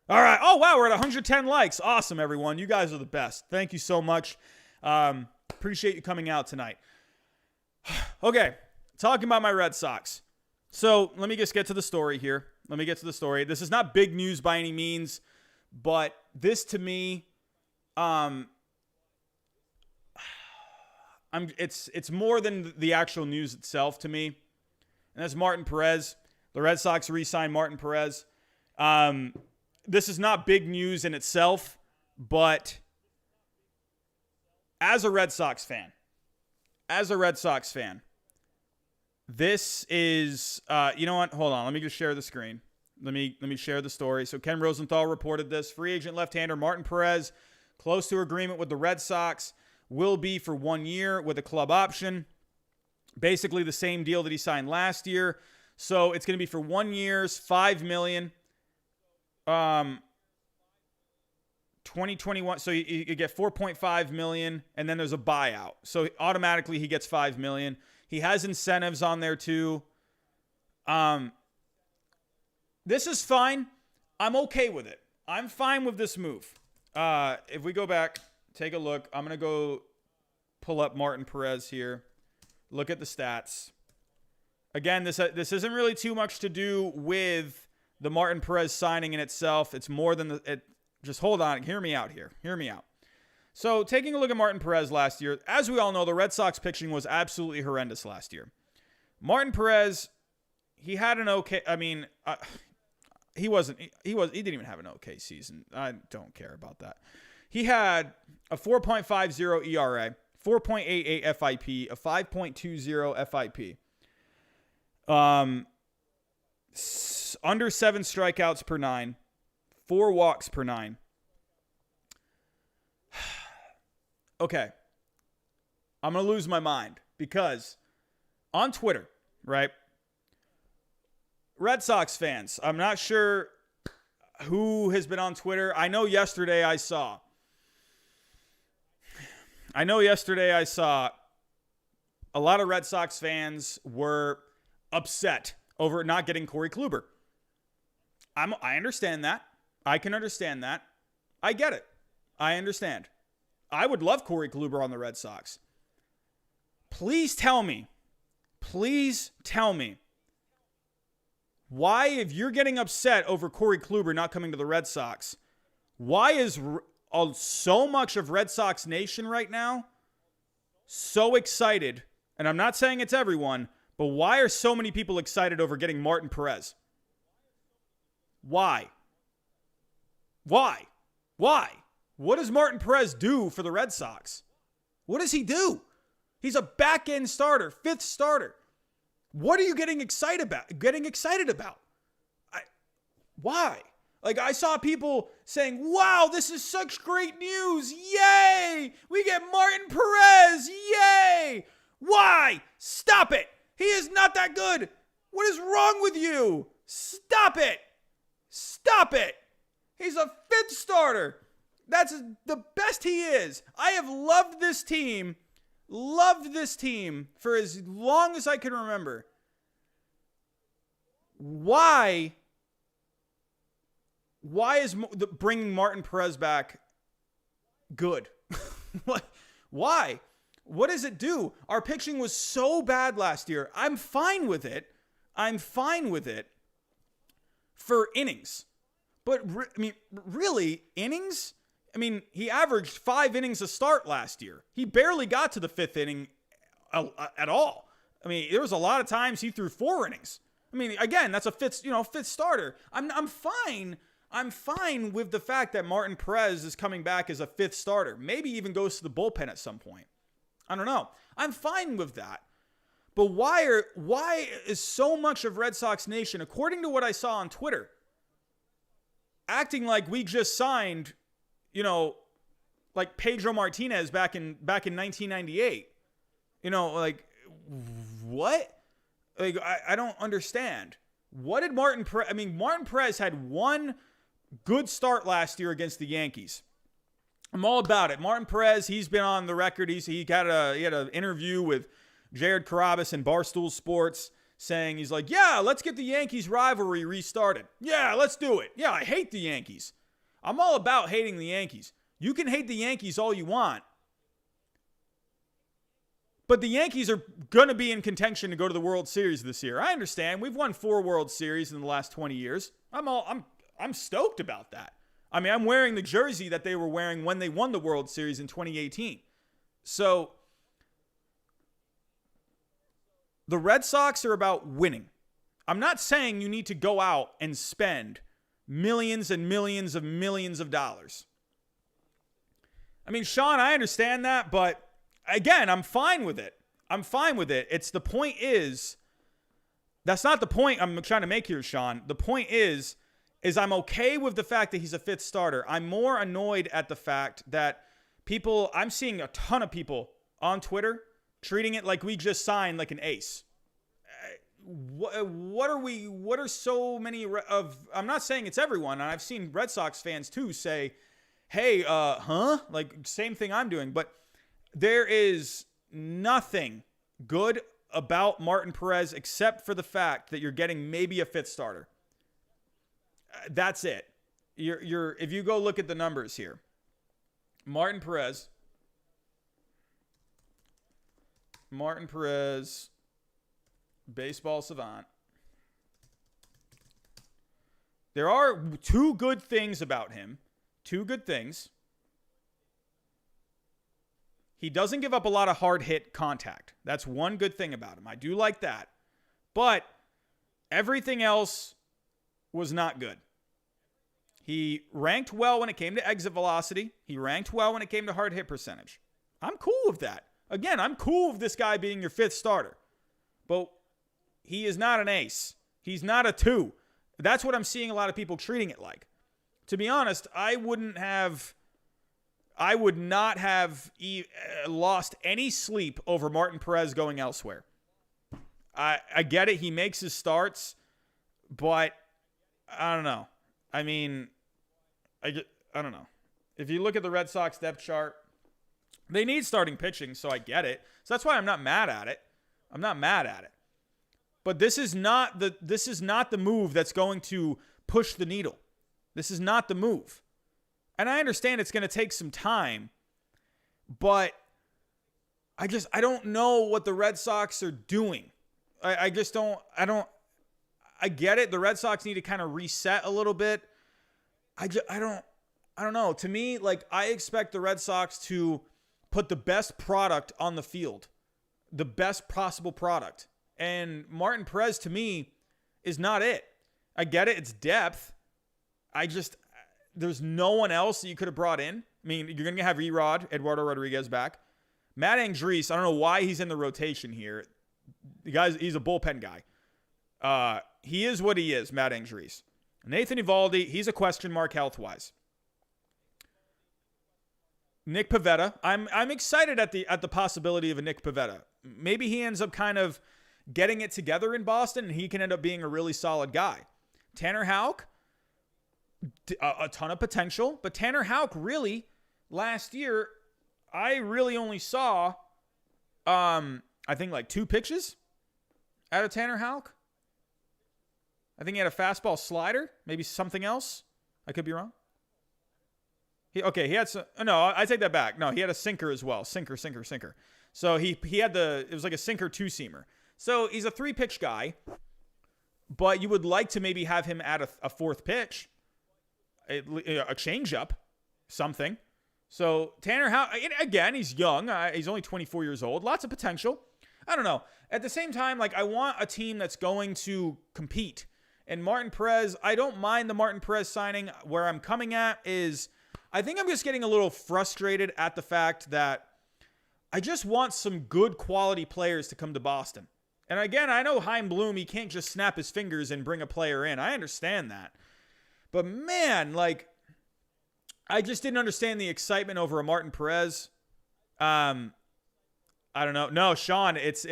Speaker 1: All right. Oh, wow, we're at 110 likes. Awesome, everyone. You guys are the best. Thank you so much. Appreciate you coming out tonight. Okay, talking about my Red Sox. So let me just get to the story here. This is not big news by any means, but this to me, it's more than the actual news itself to me. And that's Martin Perez. The Red Sox re-signed Martin Perez. This is not big news in itself, but as a Red Sox fan, this is, you know what? Hold on. Let me just share the screen. Let me share the story. So Ken Rosenthal reported this. Free agent left-hander Martin Perez, close to agreement with the Red Sox, will be for 1 year with a club option. Basically the same deal that he signed last year. So it's going to be for 1 year, $5 million. 2021, so you get $4.5 million, and then there's a buyout. So automatically he gets $5 million. He has incentives on there too. This is fine. I'm okay with it. I'm fine with this move. If we go back, take a look. I'm going to go pull up Martin Perez here. Look at the stats. Again, this isn't really too much to do with the Martin Perez signing in itself. It's more than just hold on. Hear me out here. So taking a look at Martin Perez last year, as we all know, the Red Sox pitching was absolutely horrendous last year. Martin Perez, he had an okay, he didn't even have an okay season. I don't care about that. He had a 4.50 ERA, 4.88 FIP, a 5.20 FIP. Under 7 strikeouts per 9, 4 walks per 9. Okay. I'm going to lose my mind because on Twitter, right? Red Sox fans, I'm not sure who has been on Twitter. I know yesterday I saw a lot of Red Sox fans were upset over not getting Corey Kluber. I understand that. I can understand that. I get it. I understand. I would love Corey Kluber on the Red Sox. Please tell me why, if you're getting upset over Corey Kluber not coming to the Red Sox, why is so much of Red Sox Nation right now so excited, and I'm not saying it's everyone, but why are so many people excited over getting Martin Perez? Why? Why? Why? What does Martin Perez do for the Red Sox? What does he do? He's a back-end starter, fifth starter. What are you getting excited about? Why? Like, I saw people saying, wow, this is such great news. Yay! We get Martin Perez. Yay! Why? Stop it. He is not that good. What is wrong with you? Stop it. Stop it. He's a fifth starter. That's the best he is. I have loved this team for as long as I can remember. Why is bringing Martin Perez back good? Why? What does it do? Our pitching was so bad last year. I'm fine with it for innings. But, really, innings? He averaged 5 innings a start last year. He barely got to the 5th inning at all. There was a lot of times he threw 4 innings. Again, that's a fifth starter. I'm fine. I'm fine with the fact that Martin Perez is coming back as a 5th starter. Maybe even goes to the bullpen at some point. I don't know. I'm fine with that. But why is so much of Red Sox Nation, according to what I saw on Twitter, acting like we just signed, like Pedro Martinez back in 1998? What? I don't understand. What did Martin Perez... Martin Perez had one good start last year against the Yankees. I'm all about it. Martin Perez, he's been on the record. He had an interview with Jared Carrabis in Barstool Sports saying, he's like, yeah, let's get the Yankees rivalry restarted. Yeah, let's do it. Yeah, I hate the Yankees. I'm all about hating the Yankees. You can hate the Yankees all you want. But the Yankees are going to be in contention to go to the World Series this year. I understand. We've won 4 World Series in the last 20 years. I'm stoked about that. I'm wearing the jersey that they were wearing when they won the World Series in 2018. So the Red Sox are about winning. I'm not saying you need to go out and spend millions and millions of millions of dollars. Sean, I understand that, but again, I'm fine with it. It's the point is, that's not the point I'm trying to make here, Sean. The point is I'm okay with the fact that he's a 5th starter. I'm more annoyed at the fact that I'm seeing a ton of people on Twitter treating it like we just signed like an ace. What are so many of, I'm not saying it's everyone, and I've seen Red Sox fans too say, hey, like same thing I'm doing, but there is nothing good about Martin Perez except for the fact that you're getting maybe a 5th starter. That's it. If you go look at the numbers here, Martin Perez, Baseball Savant. There are 2 good things about him. 2 good things. He doesn't give up a lot of hard hit contact. That's one good thing about him. I do like that. But everything else was not good. He ranked well when it came to exit velocity. He ranked well when it came to hard hit percentage. I'm cool with that. Again, I'm cool with this guy being your 5th starter. But he is not an ace. He's not a 2. That's what I'm seeing a lot of people treating it like. To be honest, I would not have lost any sleep over Martin Perez going elsewhere. I get it. He makes his starts, but I don't know. I don't know. If you look at the Red Sox depth chart, they need starting pitching, so I get it. So that's why I'm not mad at it. But this is not the move that's going to push the needle. This is not the move. And I understand it's going to take some time, but I don't know what the Red Sox are doing. I get it. The Red Sox need to kind of reset a little bit. I I don't know. To me, like, I expect the Red Sox to put the best product on the field, the best possible product. And Martin Perez, to me, is not it. I get it. It's depth. There's no one else that you could have brought in. I mean, you're going to have Erod, Eduardo Rodriguez back. Matt Andriese, I don't know why he's in the rotation here. He's a bullpen guy. He is what he is, Matt Andriese. Nathan Eovaldi, he's a question mark health-wise. Nick Pivetta, I'm excited at the possibility of a Nick Pivetta. Maybe he ends up kind of getting it together in Boston, and he can end up being a really solid guy. Tanner Houck, a ton of potential, but Tanner Houck really, last year, I really only saw, I think like 2 pitches out of Tanner Houck. I think he had a fastball slider, maybe something else. I could be wrong. He had some. No, I take that back. No, he had a sinker as well. Sinker. So he had it was like a sinker 2-seamer. So he's a 3-pitch guy, but you would like to maybe have him add a 4th pitch, a changeup, something. So Tanner Houck, again, he's young. He's only 24 years old. Lots of potential. I don't know. At the same time, like, I want a team that's going to compete. And Martin Perez, I don't mind the Martin Perez signing. Where I'm coming at is, I think I'm just getting a little frustrated at the fact that I just want some good quality players to come to Boston. And again, I know Chaim Bloom, he can't just snap his fingers and bring a player in. I understand that. But man, like, I just didn't understand the excitement over a Martin Perez. I don't know. No, Sean, it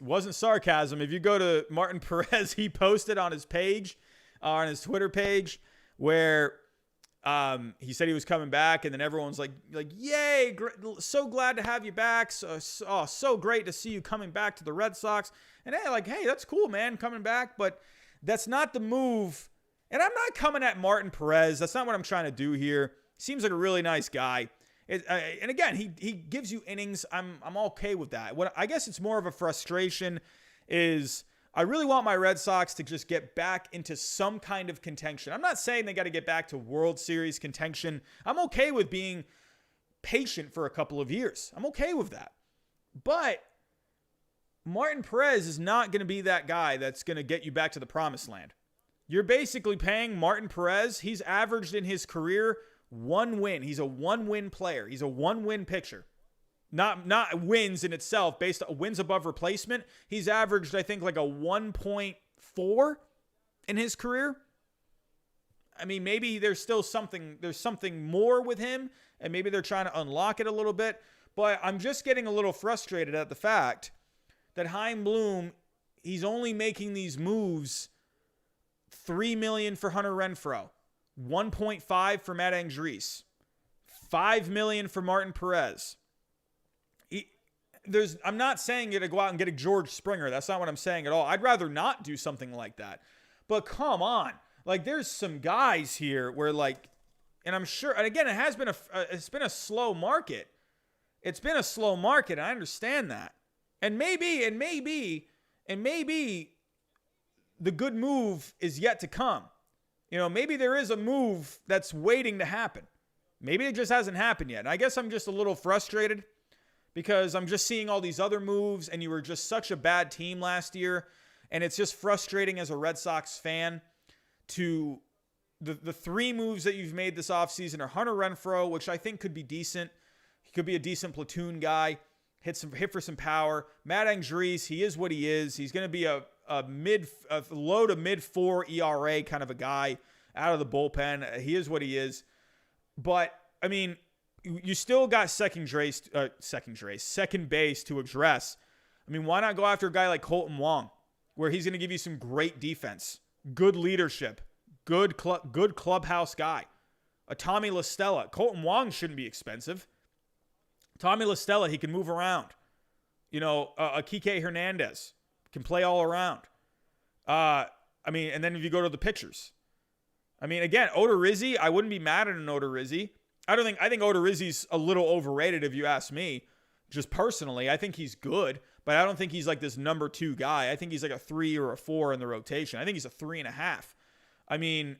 Speaker 1: wasn't sarcasm. If you go to Martin Perez, he posted on his page, on his Twitter page, where he said he was coming back, and then everyone's like, yay, so glad to have you back. So great to see you coming back to the Red Sox. And hey, that's cool, man, coming back, but that's not the move. And I'm not coming at Martin Perez. That's not what I'm trying to do here. Seems like a really nice guy. And again, he gives you innings. I'm okay with that. What I guess it's more of a frustration is I really want my Red Sox to just get back into some kind of contention. I'm not saying they got to get back to World Series contention. I'm okay with being patient for a couple of years. I'm okay with that. But Martin Perez is not going to be that guy that's going to get you back to the promised land. You're basically paying Martin Perez. He's averaged in his career 1 win. He's a 1-win player. He's a 1-win pitcher. Not wins in itself, based on wins above replacement. He's averaged, I think, like a 1.4 in his career. I mean, maybe there's something more with him, and maybe they're trying to unlock it a little bit. But I'm just getting a little frustrated at the fact that Chaim Bloom, he's only making these moves. $3 million for Hunter Renfroe, 1.5 for Matt Andriese, $5 million for Martin Perez. I'm not saying you to go out and get a George Springer. That's not what I'm saying at all. I'd rather not do something like that. But come on, like, there's some guys here where, like, and I'm sure, and again, it's been a slow market. It's been a slow market. I understand that, and maybe the good move is yet to come. You know, maybe there is a move that's waiting to happen. Maybe it just hasn't happened yet. And I guess I'm just a little frustrated because I'm just seeing all these other moves, and you were just such a bad team last year. And it's just frustrating as a Red Sox fan to the 3 moves that you've made this offseason are Hunter Renfroe, which I think could be decent. He could be a decent platoon guy, hit for some power. Matt Andriese, he is what he is. He's going to be a low to mid 4 ERA kind of a guy out of the bullpen. He is what he is. But I mean, you still got second base to address. I mean, why not go after a guy like Colton Wong, where he's going to give you some great defense, good leadership, good clubhouse guy. A Tommy La Stella. Colton Wong shouldn't be expensive. Tommy La Stella, he can move around. You know, a Kike Hernandez can play all around. I mean, and then if you go to the pitchers, I mean, again, Odorizzi, I wouldn't be mad at an Odorizzi. I think Odorizzi's a little overrated if you ask me, just personally. I think he's good, but I don't think he's like this number 2 guy. I think he's like a 3 or a 4 in the rotation. I think he's a 3.5. I mean,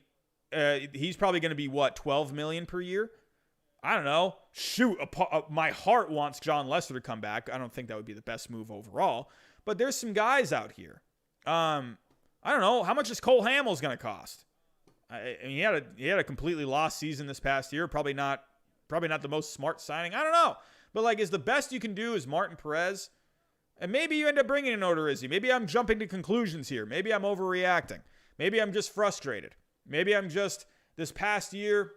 Speaker 1: he's probably going to be, what, $12 million per year? I don't know. Shoot, my heart wants John Lester to come back. I don't think that would be the best move overall. But there's some guys out here. I don't know. How much is Cole Hamels going to cost? I mean, he had a completely lost season this past year. Probably not the most smart signing. I don't know. But, like, is the best you can do is Martin Perez? And maybe you end up bringing in Odorizzi. Maybe I'm jumping to conclusions here. Maybe I'm overreacting. Maybe I'm just frustrated. Maybe I'm just, this past year,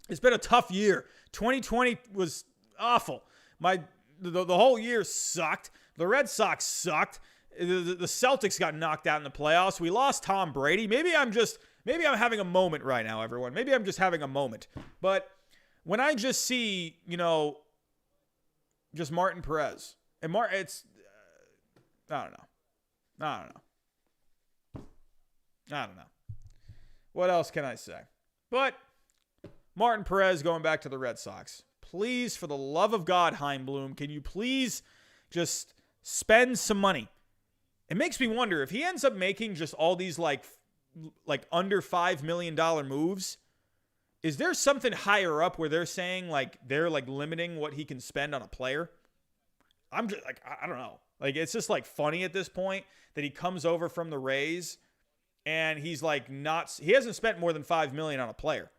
Speaker 1: it's been a tough year. 2020 was awful. The whole year sucked. The Red Sox sucked. The Celtics got knocked out in the playoffs. We lost Tom Brady. Maybe I'm having a moment right now, everyone. Maybe I'm just having a moment. But when I just see, just Martin Perez, and it's, I don't know. What else can I say? But Martin Perez going back to the Red Sox. Please, for the love of God, Chaim Bloom, can you please just spend some money? It makes me wonder if he ends up making just all these like under $5 million moves. Is there something higher up where they're saying they're limiting what he can spend on a player? I'm just I don't know. It's just funny at this point that he comes over from the Rays and he's he hasn't spent more than $5 million on a player.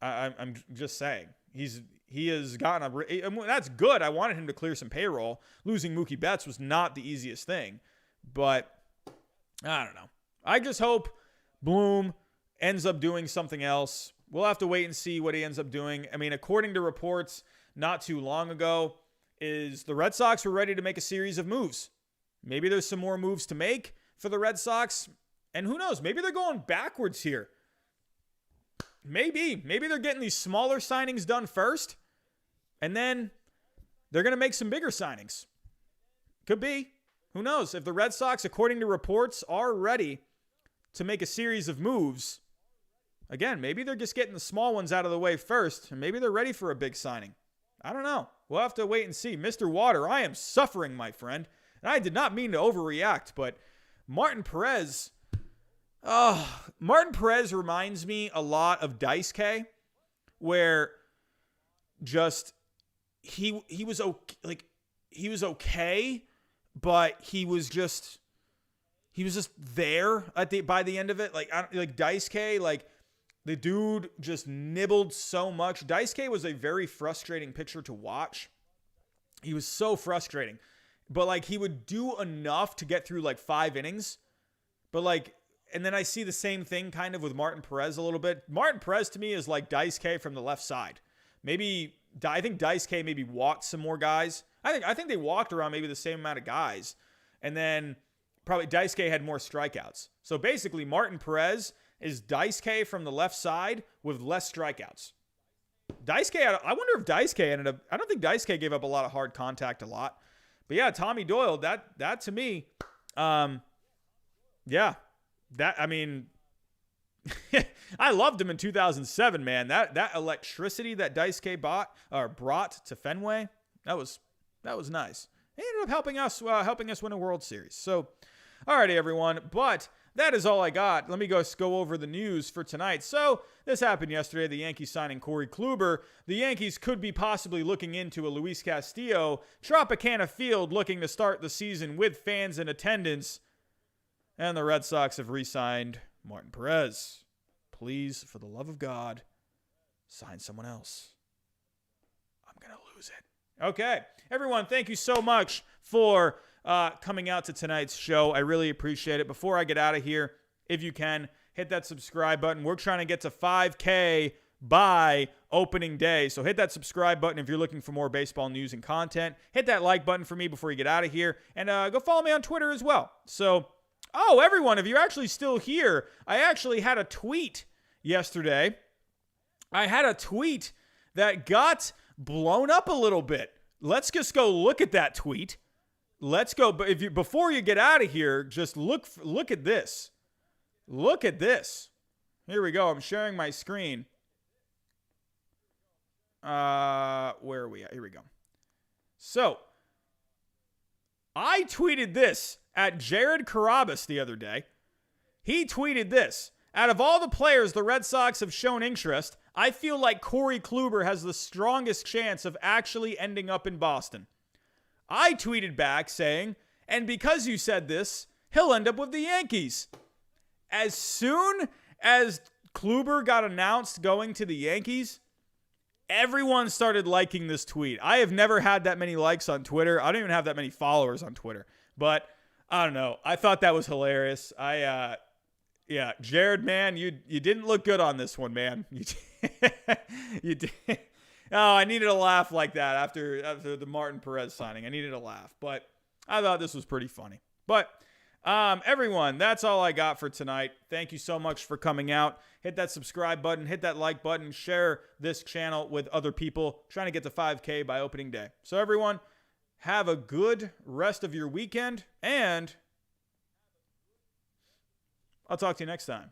Speaker 1: I'm just saying he has gotten that's good. I wanted him to clear some payroll. Losing Mookie Betts was not the easiest thing, but I don't know. I just hope Bloom ends up doing something else. We'll have to wait and see what he ends up doing. I mean, according to reports not too long ago, is the Red Sox were ready to make a series of moves. Maybe there's some more moves to make for the Red Sox. And who knows? Maybe they're going backwards here. Maybe they're getting these smaller signings done first. And then they're going to make some bigger signings. Could be. Who knows? If the Red Sox, according to reports, are ready to make a series of moves, again, maybe they're just getting the small ones out of the way first. And maybe they're ready for a big signing. I don't know. We'll have to wait and see. Mr. Water, I am suffering, my friend. And I did not mean to overreact, but Martin Perez reminds me a lot of Dice K, where just he was okay, but he was just there by the end of it. Dice K, the dude just nibbled so much. Dice K was a very frustrating pitcher to watch. He was so frustrating. But, he would do enough to get through, 5 innings. But, and then I see the same thing kind of with Martin Perez a little bit. Martin Perez, to me, is like Dice K from the left side. I think Dice K maybe walked some more guys. I think they walked around maybe the same amount of guys. And then probably Dice K had more strikeouts. So, basically, Martin Perez is Dice K from the left side with less strikeouts. Dice K, I wonder if Dice K ended up, I don't think Dice K gave up a lot of hard contact a lot. But yeah, Tommy Doyle, that to me, I mean, I loved him in 2007, man. That electricity that Dice K brought to Fenway, that was nice. He ended up helping us win a World Series. So, alrighty, everyone, but that is all I got. Let me go over the news for tonight. So, this happened yesterday. The Yankees signing Corey Kluber. The Yankees could be possibly looking into a Luis Castillo. Tropicana Field looking to start the season with fans in attendance. And the Red Sox have re-signed Martin Perez. Please, for the love of God, sign someone else. I'm going to lose it. Okay. Everyone, thank you so much for coming out to tonight's show. I really appreciate it. Before I get out of here, if you can, hit that subscribe button. We're trying to get to 5K by opening day. So hit that subscribe button if you're looking for more baseball news and content. Hit that like button for me before you get out of here. And go follow me on Twitter as well. So, everyone, if you're actually still here, I actually had a tweet yesterday. I had a tweet that got blown up a little bit. Let's just go look at that tweet. Let's go. But before you get out of here, just look at this. Look at this. Here we go. I'm sharing my screen. Where are we at? Here we go. So, I tweeted this at Jared Carabas the other day. He tweeted this. Out of all the players the Red Sox have shown interest, I feel like Corey Kluber has the strongest chance of actually ending up in Boston. I tweeted back saying, and because you said this, he'll end up with the Yankees. As soon as Kluber got announced going to the Yankees, everyone started liking this tweet. I have never had that many likes on Twitter. I don't even have that many followers on Twitter. But I don't know. I thought that was hilarious. Yeah, Jared, man, you didn't look good on this one, man. You did. Oh, I needed a laugh like that after the Martin Perez signing. I needed a laugh, but I thought this was pretty funny. But everyone, that's all I got for tonight. Thank you so much for coming out. Hit that subscribe button, hit that like button, share this channel with other people. Trying to get to 5K by opening day. So everyone, have a good rest of your weekend, and I'll talk to you next time.